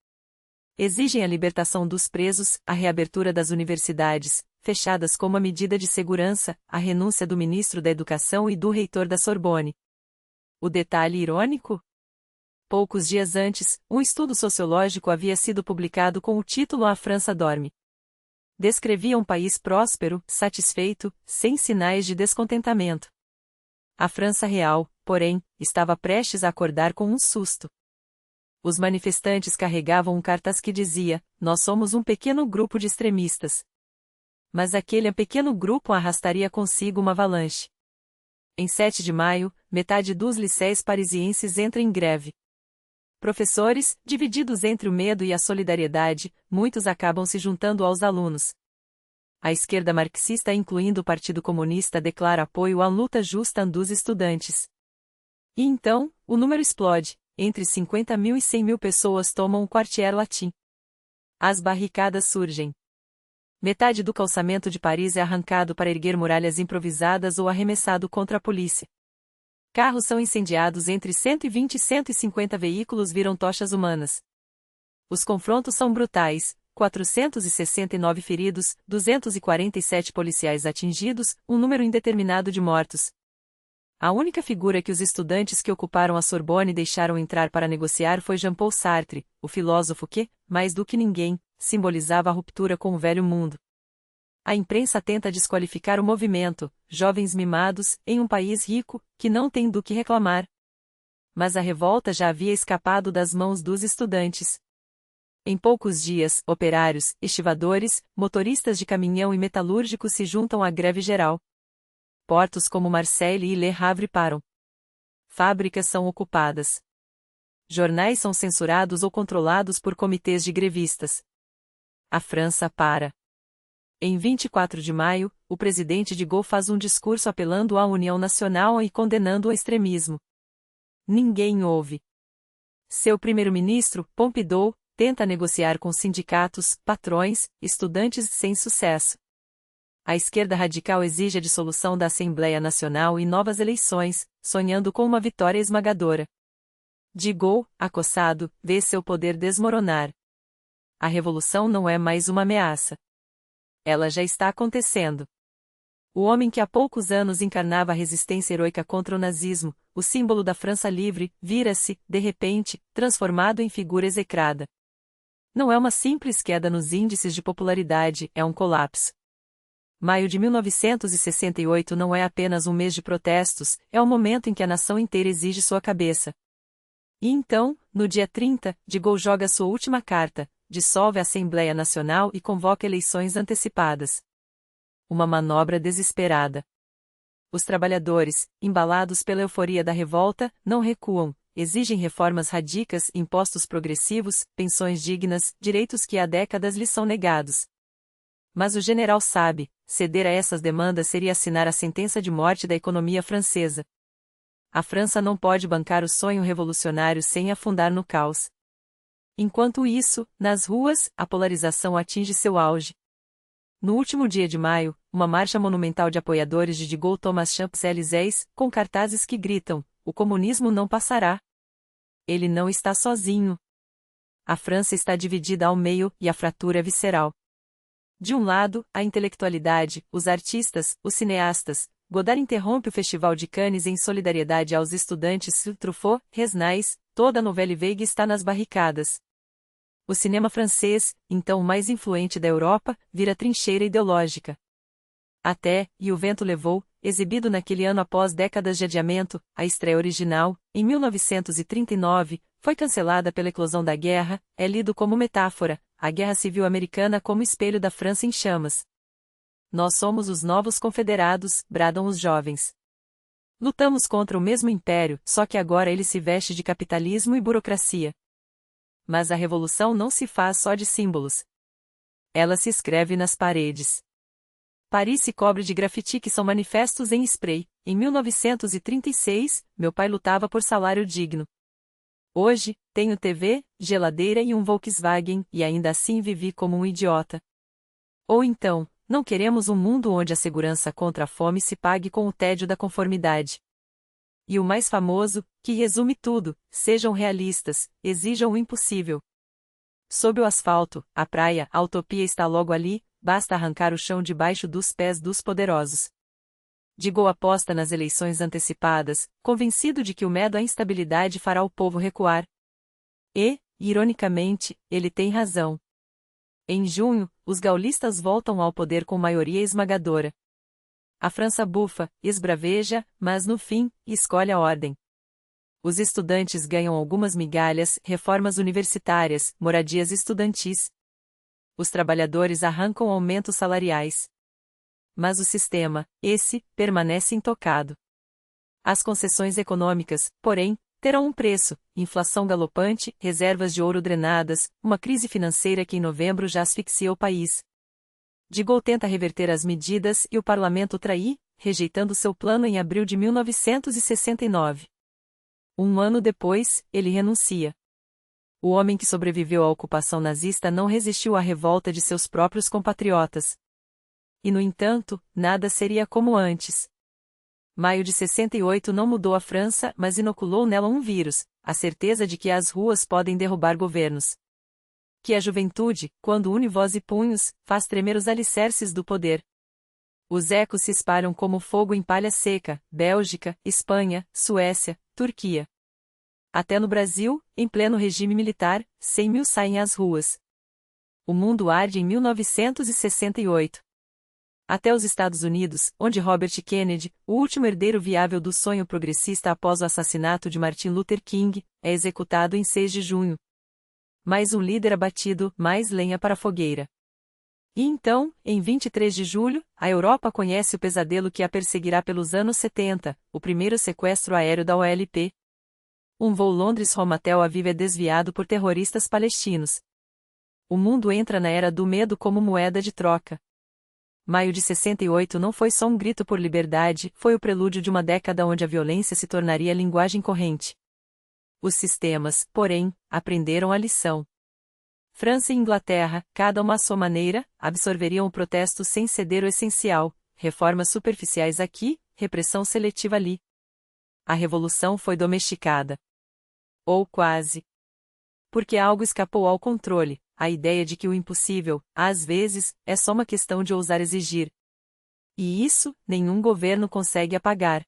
Exigem a libertação dos presos, a reabertura das universidades, fechadas como a medida de segurança, a renúncia do ministro da Educação e do reitor da Sorbonne. O detalhe irônico? Poucos dias antes, um estudo sociológico havia sido publicado com o título A França Dorme. Descrevia um país próspero, satisfeito, sem sinais de descontentamento. A França real, porém, estava prestes a acordar com um susto. Os manifestantes carregavam um cartaz que dizia: "Nós somos um pequeno grupo de extremistas." Mas aquele pequeno grupo arrastaria consigo uma avalanche. Em 7 de maio, metade dos liceis parisienses entra em greve. Professores, divididos entre o medo e a solidariedade, muitos acabam se juntando aos alunos. A esquerda marxista, incluindo o Partido Comunista, declara apoio à luta justa dos estudantes. E então, o número explode: entre 50.000 e 100.000 pessoas tomam o Quartier Latin. As barricadas surgem. Metade do calçamento de Paris é arrancado para erguer muralhas improvisadas ou arremessado contra a polícia. Carros são incendiados, entre 120 e 150 veículos viram tochas humanas. Os confrontos são brutais: 469 feridos, 247 policiais atingidos, um número indeterminado de mortos. A única figura que os estudantes que ocuparam a Sorbonne deixaram entrar para negociar foi Jean-Paul Sartre, o filósofo que, mais do que ninguém, simbolizava a ruptura com o velho mundo. A imprensa tenta desqualificar o movimento, jovens mimados, em um país rico, que não tem do que reclamar. Mas a revolta já havia escapado das mãos dos estudantes. Em poucos dias, operários, estivadores, motoristas de caminhão e metalúrgicos se juntam à greve geral. Portos como Marseille e Le Havre param. Fábricas são ocupadas. Jornais são censurados ou controlados por comitês de grevistas. A França para. Em 24 de maio, o presidente de Gaulle faz um discurso apelando à união nacional e condenando o extremismo. Ninguém ouve. Seu primeiro-ministro, Pompidou, tenta negociar com sindicatos, patrões, estudantes sem sucesso. A esquerda radical exige a dissolução da Assembleia Nacional e novas eleições, sonhando com uma vitória esmagadora. De Gaulle, acossado, vê seu poder desmoronar. A revolução não é mais uma ameaça. Ela já está acontecendo. O homem que há poucos anos encarnava a resistência heroica contra o nazismo, o símbolo da França livre, vira-se, de repente, transformado em figura execrada. Não é uma simples queda nos índices de popularidade, é um colapso. Maio de 1968 não é apenas um mês de protestos, é o momento em que a nação inteira exige sua cabeça. E então, no dia 30, de Gaulle joga sua última carta, dissolve a Assembleia Nacional e convoca eleições antecipadas. Uma manobra desesperada. Os trabalhadores, embalados pela euforia da revolta, não recuam, exigem reformas radicais, impostos progressivos, pensões dignas, direitos que há décadas lhes são negados. Mas o general sabe, ceder a essas demandas seria assinar a sentença de morte da economia francesa. A França não pode bancar o sonho revolucionário sem afundar no caos. Enquanto isso, nas ruas, a polarização atinge seu auge. No último dia de maio, uma marcha monumental de apoiadores de Gaulle toma as Champs-Élysées, com cartazes que gritam: "O comunismo não passará." Ele não está sozinho. A França está dividida ao meio e a fratura é visceral. De um lado, a intelectualidade, os artistas, os cineastas. Godard interrompe o Festival de Cannes em solidariedade aos estudantes. Truffaut, Resnais, toda a Nouvelle Vague está nas barricadas. O cinema francês, então o mais influente da Europa, vira trincheira ideológica. Até E o Vento Levou, exibido naquele ano após décadas de adiamento, a estreia original, em 1939, foi cancelada pela eclosão da guerra, é lido como metáfora, a Guerra Civil Americana como espelho da França em chamas. Nós somos os novos confederados, bradam os jovens. Lutamos contra o mesmo império, só que agora ele se veste de capitalismo e burocracia. Mas a revolução não se faz só de símbolos. Ela se escreve nas paredes. Paris se cobre de grafite que são manifestos em spray. Em 1936, meu pai lutava por salário digno. Hoje, tenho TV, geladeira e um Volkswagen, e ainda assim vivi como um idiota. Ou então, não queremos um mundo onde a segurança contra a fome se pague com o tédio da conformidade. E o mais famoso, que resume tudo: sejam realistas, exijam o impossível. Sob o asfalto, a praia, a utopia está logo ali, basta arrancar o chão debaixo dos pés dos poderosos. De Gaulle aposta nas eleições antecipadas, convencido de que o medo à instabilidade fará o povo recuar. E, ironicamente, ele tem razão. Em junho, os gaullistas voltam ao poder com maioria esmagadora. A França bufa, esbraveja, mas no fim, escolhe a ordem. Os estudantes ganham algumas migalhas, reformas universitárias, moradias estudantis. Os trabalhadores arrancam aumentos salariais. Mas o sistema, esse, permanece intocado. As concessões econômicas, porém, terão um preço: inflação galopante, reservas de ouro drenadas, uma crise financeira que em novembro já asfixia o país. De Gaulle tenta reverter as medidas e o parlamento trai, rejeitando seu plano em abril de 1969. Um ano depois, ele renuncia. O homem que sobreviveu à ocupação nazista não resistiu à revolta de seus próprios compatriotas. E no entanto, nada seria como antes. Maio de 68 não mudou a França, mas inoculou nela um vírus: a certeza de que as ruas podem derrubar governos. Que a juventude, quando une voz e punhos, faz tremer os alicerces do poder. Os ecos se espalham como fogo em palha seca: Bélgica, Espanha, Suécia, Turquia. Até no Brasil, em pleno regime militar, 100 mil saem às ruas. O mundo arde em 1968. Até os Estados Unidos, onde Robert Kennedy, o último herdeiro viável do sonho progressista após o assassinato de Martin Luther King, é executado em 6 de junho. Mais um líder abatido, mais lenha para a fogueira. E então, em 23 de julho, a Europa conhece o pesadelo que a perseguirá pelos anos 70, o primeiro sequestro aéreo da OLP. Um voo Londres-Roma-Tel Aviv é desviado por terroristas palestinos. O mundo entra na era do medo como moeda de troca. Maio de 68 não foi só um grito por liberdade, foi o prelúdio de uma década onde a violência se tornaria linguagem corrente. Os sistemas, porém, aprenderam a lição. França e Inglaterra, cada uma à sua maneira, absorveriam o protesto sem ceder o essencial: reformas superficiais aqui, repressão seletiva ali. A revolução foi domesticada. Ou quase. Porque algo escapou ao controle: a ideia de que o impossível, às vezes, é só uma questão de ousar exigir. E isso, nenhum governo consegue apagar.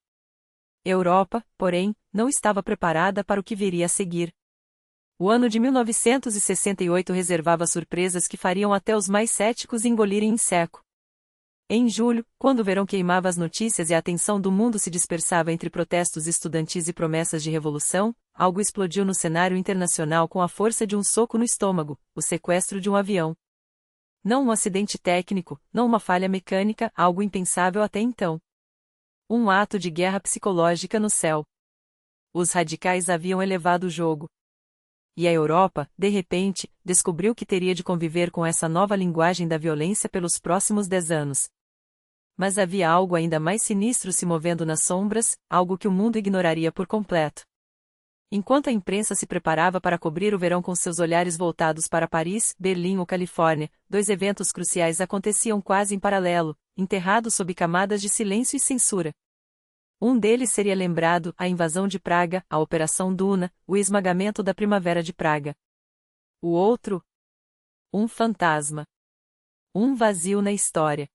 Europa, porém, não estava preparada para o que viria a seguir. O ano de 1968 reservava surpresas que fariam até os mais céticos engolirem em seco. Em julho, quando o verão queimava as notícias e a atenção do mundo se dispersava entre protestos estudantis e promessas de revolução, algo explodiu no cenário internacional com a força de um soco no estômago: o sequestro de um avião. Não um acidente técnico, não uma falha mecânica, algo impensável até então. Um ato de guerra psicológica no céu. Os radicais haviam elevado o jogo. E a Europa, de repente, descobriu que teria de conviver com essa nova linguagem da violência pelos próximos 10 anos. Mas havia algo ainda mais sinistro se movendo nas sombras, algo que o mundo ignoraria por completo. Enquanto a imprensa se preparava para cobrir o verão com seus olhares voltados para Paris, Berlim ou Califórnia, dois eventos cruciais aconteciam quase em paralelo, enterrados sob camadas de silêncio e censura. Um deles seria lembrado: a invasão de Praga, a Operação Duna, o esmagamento da Primavera de Praga. O outro? Um fantasma. Um vazio na história.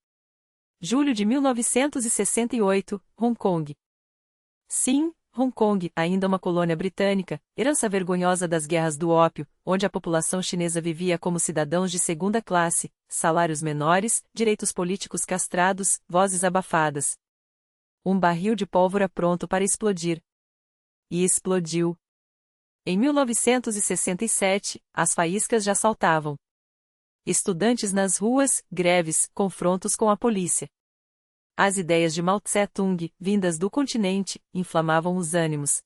Julho de 1968, Hong Kong. Sim, Hong Kong, ainda uma colônia britânica, herança vergonhosa das guerras do ópio, onde a população chinesa vivia como cidadãos de segunda classe, salários menores, direitos políticos castrados, vozes abafadas. Um barril de pólvora pronto para explodir. E explodiu. Em 1967, as faíscas já saltavam. Estudantes nas ruas, greves, confrontos com a polícia. As ideias de Mao Tse-tung, vindas do continente, inflamavam os ânimos.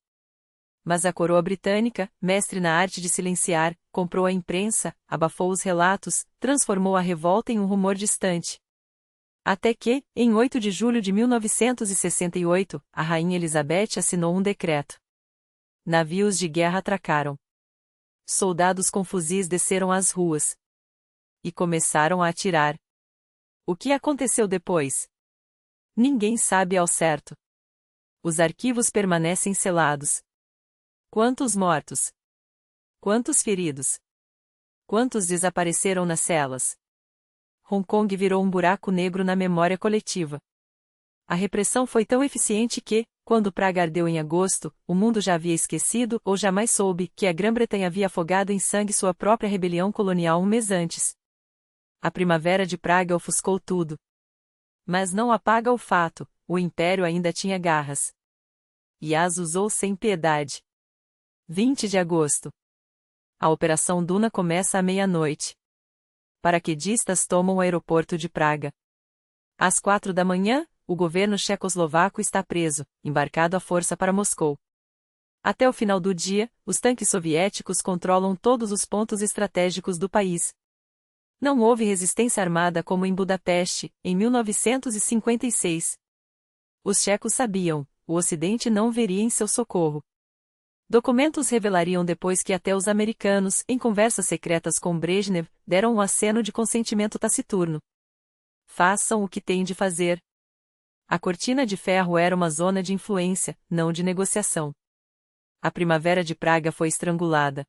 Mas a coroa britânica, mestre na arte de silenciar, comprou a imprensa, abafou os relatos, transformou a revolta em um rumor distante. Até que, em 8 de julho de 1968, a Rainha Elizabeth assinou um decreto. Navios de guerra atracaram. Soldados com fuzis desceram às ruas. E começaram a atirar. O que aconteceu depois? Ninguém sabe ao certo. Os arquivos permanecem selados. Quantos mortos? Quantos feridos? Quantos desapareceram nas celas? Hong Kong virou um buraco negro na memória coletiva. A repressão foi tão eficiente que, quando Praga ardeu em agosto, o mundo já havia esquecido ou jamais soube que a Grã-Bretanha havia afogado em sangue sua própria rebelião colonial um mês antes. A Primavera de Praga ofuscou tudo. Mas não apaga o fato: o Império ainda tinha garras. E as usou sem piedade. 20 de agosto. A Operação Duna começa à meia-noite. Paraquedistas tomam o aeroporto de Praga. Às 4 da manhã, o governo tchecoslovaco está preso, embarcado à força para Moscou. Até o final do dia, os tanques soviéticos controlam todos os pontos estratégicos do país. Não houve resistência armada como em Budapeste, em 1956. Os tchecos sabiam: o Ocidente não viria em seu socorro. Documentos revelariam depois que até os americanos, em conversas secretas com Brezhnev, deram um aceno de consentimento taciturno. Façam o que têm de fazer. A cortina de ferro era uma zona de influência, não de negociação. A Primavera de Praga foi estrangulada.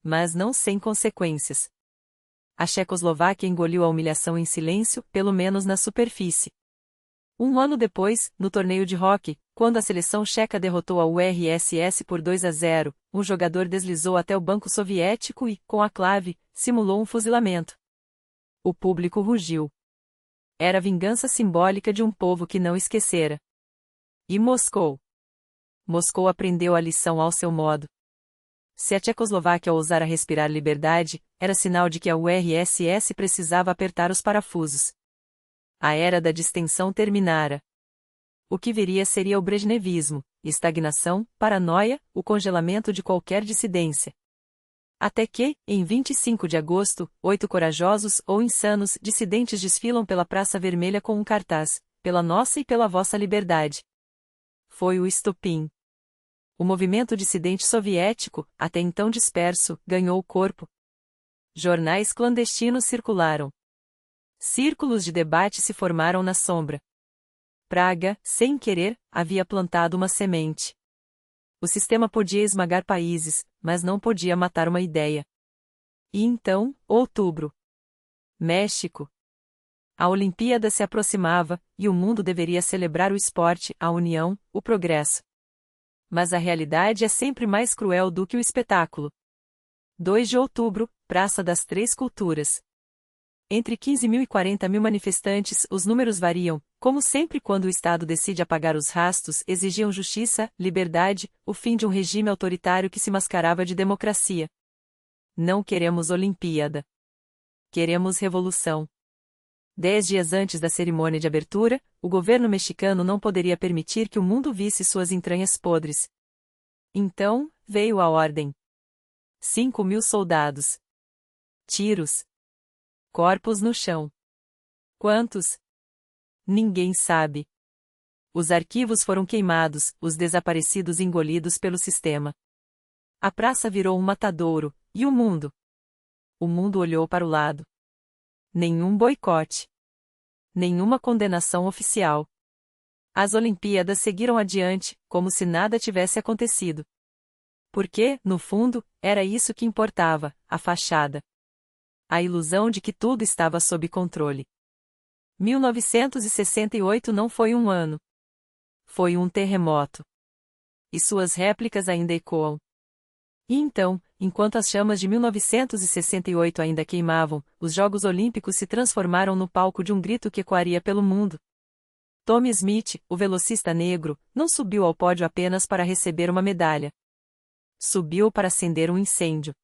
Mas não sem consequências. A Tchecoslováquia engoliu a humilhação em silêncio, pelo menos na superfície. Um ano depois, no torneio de hóquei, quando a seleção tcheca derrotou a URSS por 2-0, um jogador deslizou até o banco soviético e, com a clave, simulou um fuzilamento. O público rugiu. Era a vingança simbólica de um povo que não esquecera. E Moscou? Moscou aprendeu a lição ao seu modo. Se a Tchecoslováquia ousara respirar liberdade, era sinal de que a URSS precisava apertar os parafusos. A era da distensão terminara. O que viria seria o brejnevismo, estagnação, paranoia, o congelamento de qualquer dissidência. Até que, em 25 de agosto, 8 corajosos ou insanos dissidentes desfilam pela Praça Vermelha com um cartaz: pela nossa e pela vossa liberdade. Foi o estopim. O movimento dissidente soviético, até então disperso, ganhou corpo. Jornais clandestinos circularam. Círculos de debate se formaram na sombra. Praga, sem querer, havia plantado uma semente. O sistema podia esmagar países, mas não podia matar uma ideia. E então, outubro. México. A Olimpíada se aproximava, e o mundo deveria celebrar o esporte, a união, o progresso. Mas a realidade é sempre mais cruel do que o espetáculo. 2 de outubro, Praça das Três Culturas. Entre 15.000 e 40.000 manifestantes, os números variam, como sempre quando o Estado decide apagar os rastros, exigiam justiça, liberdade, o fim de um regime autoritário que se mascarava de democracia. Não queremos Olimpíada. Queremos revolução. 10 dias antes da cerimônia de abertura, o governo mexicano não poderia permitir que o mundo visse suas entranhas podres. Então, veio a ordem. 5.000 soldados. Tiros. Corpos no chão. Quantos? Ninguém sabe. Os arquivos foram queimados, os desaparecidos engolidos pelo sistema. A praça virou um matadouro, e o mundo? O mundo olhou para o lado. Nenhum boicote. Nenhuma condenação oficial. As Olimpíadas seguiram adiante, como se nada tivesse acontecido. Porque, no fundo, era isso que importava, a fachada. A ilusão de que tudo estava sob controle. 1968 não foi um ano. Foi um terremoto. E suas réplicas ainda ecoam. E então, enquanto as chamas de 1968 ainda queimavam, os Jogos Olímpicos se transformaram no palco de um grito que ecoaria pelo mundo. Tommy Smith, o velocista negro, não subiu ao pódio apenas para receber uma medalha. Subiu para acender um incêndio.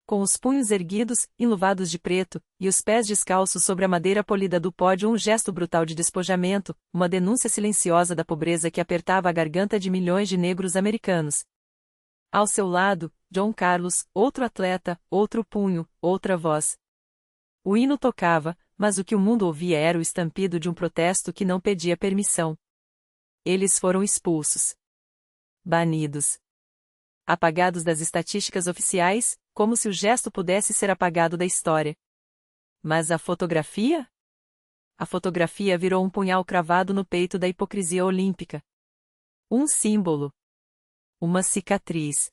Com os punhos erguidos, enluvados de preto, e os pés descalços sobre a madeira polida do pódio, um gesto brutal de despojamento, uma denúncia silenciosa da pobreza que apertava a garganta de milhões de negros americanos. Ao seu lado, John Carlos, outro atleta, outro punho, outra voz. O hino tocava, mas o que o mundo ouvia era o estampido de um protesto que não pedia permissão. Eles foram expulsos. Banidos. Apagados das estatísticas oficiais, como se o gesto pudesse ser apagado da história. Mas a fotografia? A fotografia virou um punhal cravado no peito da hipocrisia olímpica. Um símbolo. Uma cicatriz.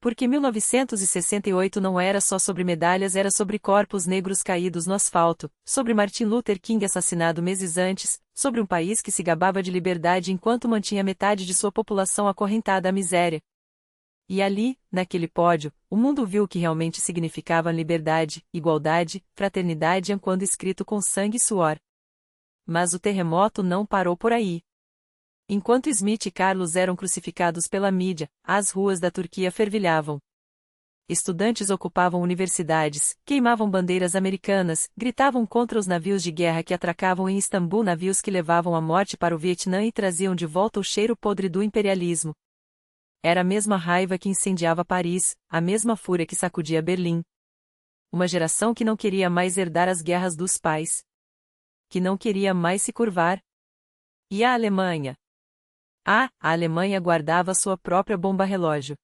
Porque 1968 não era só sobre medalhas, era sobre corpos negros caídos no asfalto, sobre Martin Luther King assassinado meses antes, sobre um país que se gabava de liberdade enquanto mantinha metade de sua população acorrentada à miséria. E ali, naquele pódio, o mundo viu o que realmente significava liberdade, igualdade, fraternidade quando escrito com sangue e suor. Mas o terremoto não parou por aí. Enquanto Smith e Carlos eram crucificados pela mídia, as ruas da Turquia fervilhavam. Estudantes ocupavam universidades, queimavam bandeiras americanas, gritavam contra os navios de guerra que atracavam em Istambul, navios que levavam a morte para o Vietnã e traziam de volta o cheiro podre do imperialismo. Era a mesma raiva que incendiava Paris, a mesma fúria que sacudia Berlim. Uma geração que não queria mais herdar as guerras dos pais. Que não queria mais se curvar. E a Alemanha? A Alemanha guardava sua própria bomba-relógio.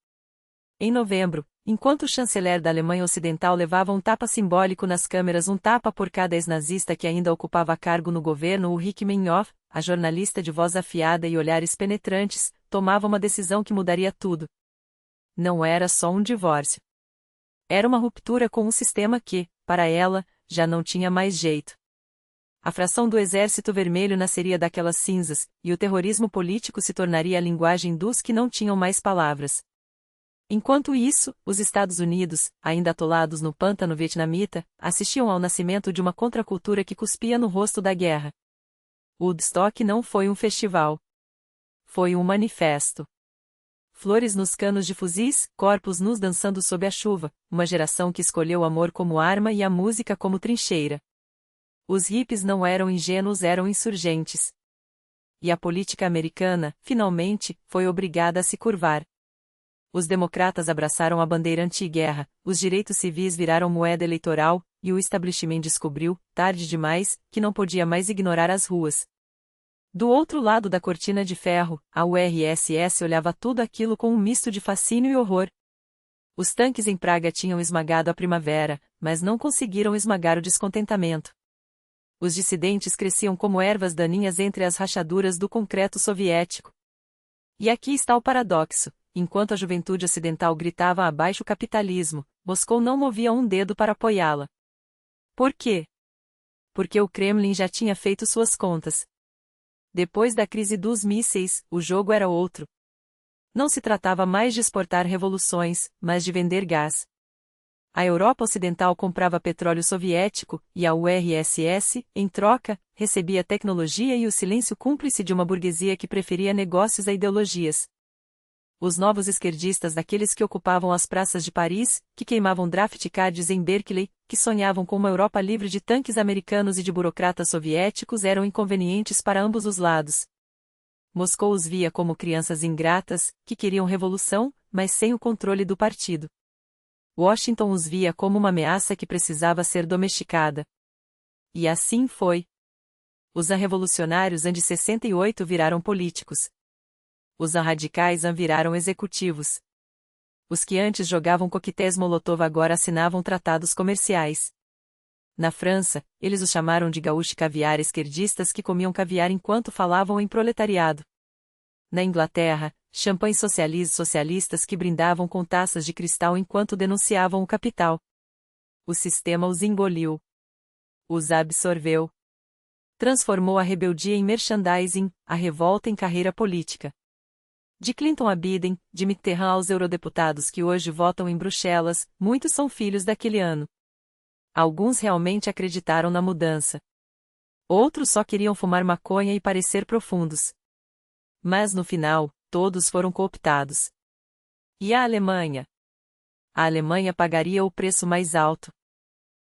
Em novembro, enquanto o chanceler da Alemanha Ocidental levava um tapa simbólico nas câmeras, um tapa por cada ex-nazista que ainda ocupava cargo no governo, Ulrike Meinhof, a jornalista de voz afiada e olhares penetrantes, tomava uma decisão que mudaria tudo. Não era só um divórcio. Era uma ruptura com um sistema que, para ela, já não tinha mais jeito. A fração do Exército Vermelho nasceria daquelas cinzas, e o terrorismo político se tornaria a linguagem dos que não tinham mais palavras. Enquanto isso, os Estados Unidos, ainda atolados no pântano vietnamita, assistiam ao nascimento de uma contracultura que cuspia no rosto da guerra. Woodstock não foi um festival. Foi um manifesto. Flores nos canos de fuzis, corpos nus dançando sob a chuva, uma geração que escolheu o amor como arma e a música como trincheira. Os hippies não eram ingênuos, eram insurgentes. E a política americana, finalmente, foi obrigada a se curvar. Os democratas abraçaram a bandeira anti-guerra, os direitos civis viraram moeda eleitoral, e o establishment descobriu, tarde demais, que não podia mais ignorar as ruas. Do outro lado da cortina de ferro, a URSS olhava tudo aquilo com um misto de fascínio e horror. Os tanques em Praga tinham esmagado a primavera, mas não conseguiram esmagar o descontentamento. Os dissidentes cresciam como ervas daninhas entre as rachaduras do concreto soviético. E aqui está o paradoxo: enquanto a juventude ocidental gritava abaixo o capitalismo, Moscou não movia um dedo para apoiá-la. Por quê? Porque o Kremlin já tinha feito suas contas. Depois da crise dos mísseis, o jogo era outro. Não se tratava mais de exportar revoluções, mas de vender gás. A Europa Ocidental comprava petróleo soviético, e a URSS, em troca, recebia tecnologia e o silêncio cúmplice de uma burguesia que preferia negócios a ideologias. Os novos esquerdistas daqueles que ocupavam as praças de Paris, que queimavam draft cards em Berkeley, que sonhavam com uma Europa livre de tanques americanos e de burocratas soviéticos eram inconvenientes para ambos os lados. Moscou os via como crianças ingratas, que queriam revolução, mas sem o controle do partido. Washington os via como uma ameaça que precisava ser domesticada. E assim foi. Os revolucionários de 68 viraram políticos. Os radicais viraram executivos. Os que antes jogavam coquetéis Molotov agora assinavam tratados comerciais. Na França, eles os chamaram de gaúcho caviar esquerdistas que comiam caviar enquanto falavam em proletariado. Na Inglaterra, champanhes socialistas que brindavam com taças de cristal enquanto denunciavam o capital. O sistema os engoliu. Os absorveu. Transformou a rebeldia em merchandising, a revolta em carreira política. De Clinton a Biden, de Mitterrand aos eurodeputados que hoje votam em Bruxelas, muitos são filhos daquele ano. Alguns realmente acreditaram na mudança. Outros só queriam fumar maconha e parecer profundos. Mas no final, todos foram cooptados. E a Alemanha? A Alemanha pagaria o preço mais alto.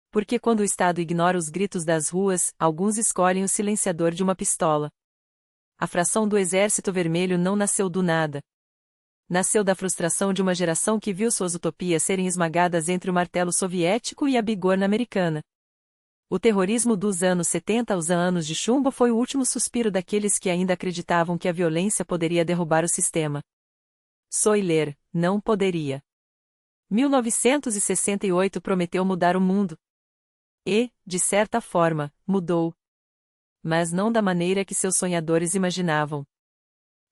Porque quando o Estado ignora os gritos das ruas, alguns escolhem o silenciador de uma pistola. A fração do Exército Vermelho não nasceu do nada. Nasceu da frustração de uma geração que viu suas utopias serem esmagadas entre o martelo soviético e a bigorna americana. O terrorismo dos anos 70 aos anos de chumbo foi o último suspiro daqueles que ainda acreditavam que a violência poderia derrubar o sistema. Soiler, não poderia. 1968 prometeu mudar o mundo. E, de certa forma, mudou. Mas não da maneira que seus sonhadores imaginavam.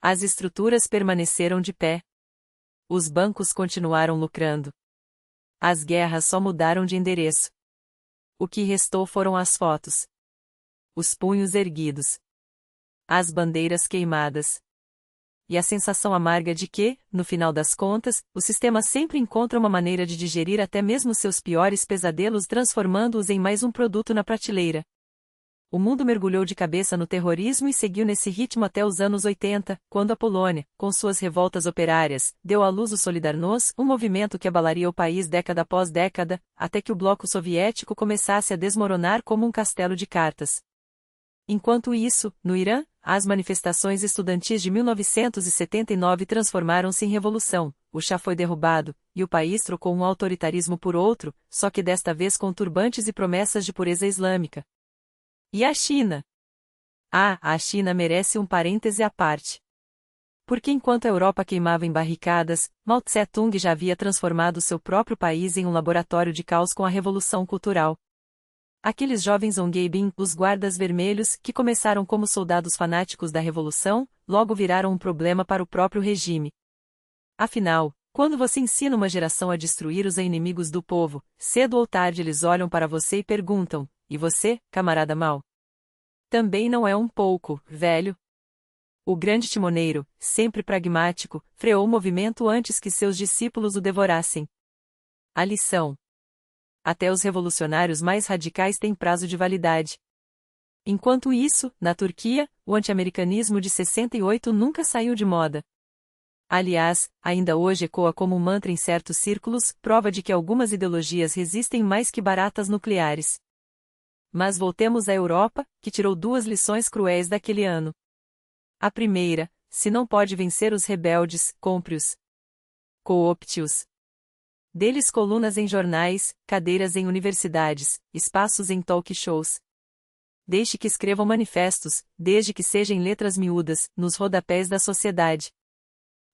As estruturas permaneceram de pé. Os bancos continuaram lucrando. As guerras só mudaram de endereço. O que restou foram as fotos. Os punhos erguidos. As bandeiras queimadas. E a sensação amarga de que, no final das contas, o sistema sempre encontra uma maneira de digerir até mesmo seus piores pesadelos, transformando-os em mais um produto na prateleira. O mundo mergulhou de cabeça no terrorismo e seguiu nesse ritmo até os anos 80, quando a Polônia, com suas revoltas operárias, deu à luz o Solidarność, um movimento que abalaria o país década após década, até que o bloco soviético começasse a desmoronar como um castelo de cartas. Enquanto isso, no Irã, as manifestações estudantis de 1979 transformaram-se em revolução, o Shah foi derrubado, e o país trocou um autoritarismo por outro, só que desta vez com turbantes e promessas de pureza islâmica. E a China? A China merece um parêntese à parte. Porque enquanto a Europa queimava em barricadas, Mao Tse-tung já havia transformado seu próprio país em um laboratório de caos com a Revolução Cultural. Aqueles jovens Ongueibin, os guardas vermelhos, que começaram como soldados fanáticos da Revolução, logo viraram um problema para o próprio regime. Afinal, quando você ensina uma geração a destruir os inimigos do povo, cedo ou tarde eles olham para você e perguntam: e você, camarada Mao? Também não é um pouco, velho? O grande timoneiro, sempre pragmático, freou o movimento antes que seus discípulos o devorassem. A lição. Até os revolucionários mais radicais têm prazo de validade. Enquanto isso, na Turquia, o anti-americanismo de 68 nunca saiu de moda. Aliás, ainda hoje ecoa como um mantra em certos círculos, prova de que algumas ideologias resistem mais que baratas nucleares. Mas voltemos à Europa, que tirou duas lições cruéis daquele ano. A primeira: se não pode vencer os rebeldes, compre-os. Coopte-os. Deles colunas em jornais, cadeiras em universidades, espaços em talk shows. Deixe que escrevam manifestos, desde que sejam em letras miúdas, nos rodapés da sociedade.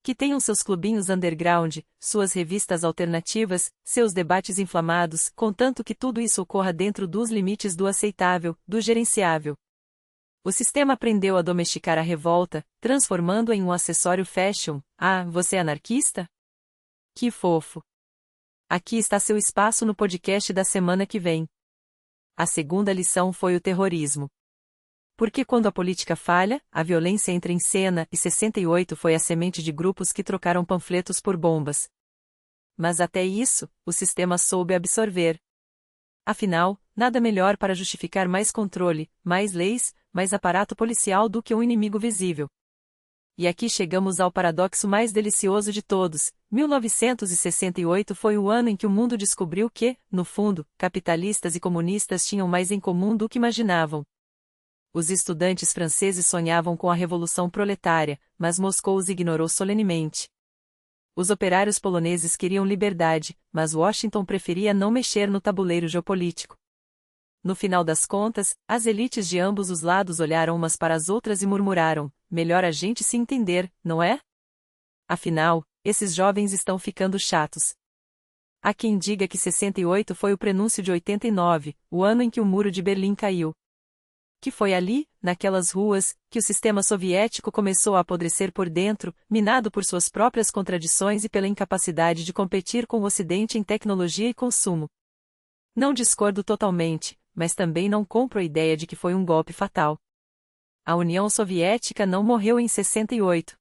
Que tenham seus clubinhos underground, suas revistas alternativas, seus debates inflamados, contanto que tudo isso ocorra dentro dos limites do aceitável, do gerenciável. O sistema aprendeu a domesticar a revolta, transformando-a em um acessório fashion. Ah, você é anarquista? Que fofo! Aqui está seu espaço no podcast da semana que vem. A segunda lição foi o terrorismo. Porque quando a política falha, a violência entra em cena, e 68 foi a semente de grupos que trocaram panfletos por bombas. Mas até isso, o sistema soube absorver. Afinal, nada melhor para justificar mais controle, mais leis, mais aparato policial do que um inimigo visível. E aqui chegamos ao paradoxo mais delicioso de todos. 1968 foi o ano em que o mundo descobriu que, no fundo, capitalistas e comunistas tinham mais em comum do que imaginavam. Os estudantes franceses sonhavam com a revolução proletária, mas Moscou os ignorou solenemente. Os operários poloneses queriam liberdade, mas Washington preferia não mexer no tabuleiro geopolítico. No final das contas, as elites de ambos os lados olharam umas para as outras e murmuraram: melhor a gente se entender, não é? Afinal, esses jovens estão ficando chatos. Há quem diga que 68 foi o prenúncio de 89, o ano em que o Muro de Berlim caiu. Que foi ali, naquelas ruas, que o sistema soviético começou a apodrecer por dentro, minado por suas próprias contradições e pela incapacidade de competir com o Ocidente em tecnologia e consumo. Não discordo totalmente, mas também não compro a ideia de que foi um golpe fatal. A União Soviética não morreu em 68.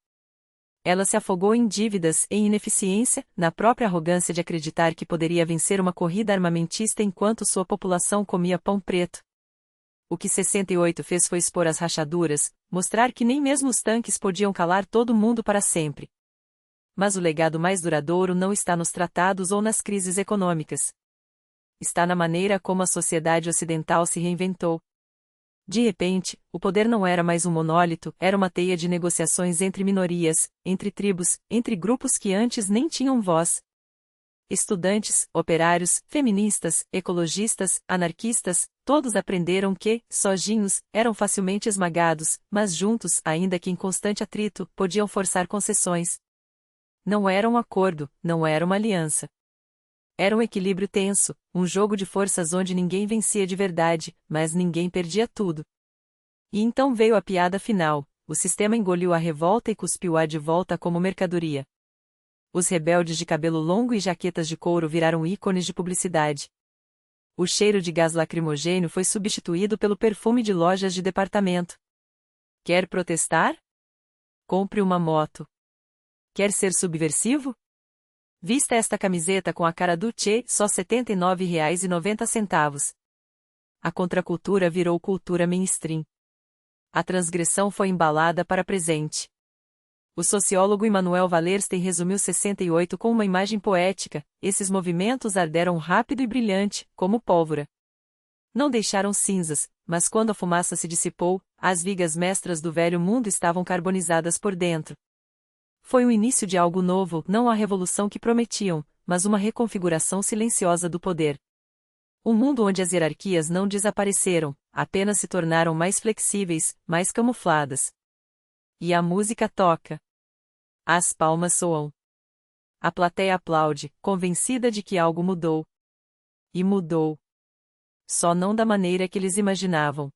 Ela se afogou em dívidas, em ineficiência, na própria arrogância de acreditar que poderia vencer uma corrida armamentista enquanto sua população comia pão preto. O que 68 fez foi expor as rachaduras, mostrar que nem mesmo os tanques podiam calar todo mundo para sempre. Mas o legado mais duradouro não está nos tratados ou nas crises econômicas. Está na maneira como a sociedade ocidental se reinventou. De repente, o poder não era mais um monólito, era uma teia de negociações entre minorias, entre tribos, entre grupos que antes nem tinham voz. Estudantes, operários, feministas, ecologistas, anarquistas, todos aprenderam que, sozinhos, eram facilmente esmagados, mas juntos, ainda que em constante atrito, podiam forçar concessões. Não era um acordo, não era uma aliança. Era um equilíbrio tenso, um jogo de forças onde ninguém vencia de verdade, mas ninguém perdia tudo. E então veio a piada final: o sistema engoliu a revolta e cuspiu-a de volta como mercadoria. Os rebeldes de cabelo longo e jaquetas de couro viraram ícones de publicidade. O cheiro de gás lacrimogêneo foi substituído pelo perfume de lojas de departamento. Quer protestar? Compre uma moto. Quer ser subversivo? Vista esta camiseta com a cara do Che, só R$ 79,90. A contracultura virou cultura mainstream. A transgressão foi embalada para presente. O sociólogo Immanuel Wallerstein resumiu 68 com uma imagem poética: esses movimentos arderam rápido e brilhante, como pólvora. Não deixaram cinzas, mas quando a fumaça se dissipou, as vigas mestras do velho mundo estavam carbonizadas por dentro. Foi o início de algo novo, não a revolução que prometiam, mas uma reconfiguração silenciosa do poder. Um mundo onde as hierarquias não desapareceram, apenas se tornaram mais flexíveis, mais camufladas. E a música toca. As palmas soam. A plateia aplaude, convencida de que algo mudou. E mudou. Só não da maneira que eles imaginavam.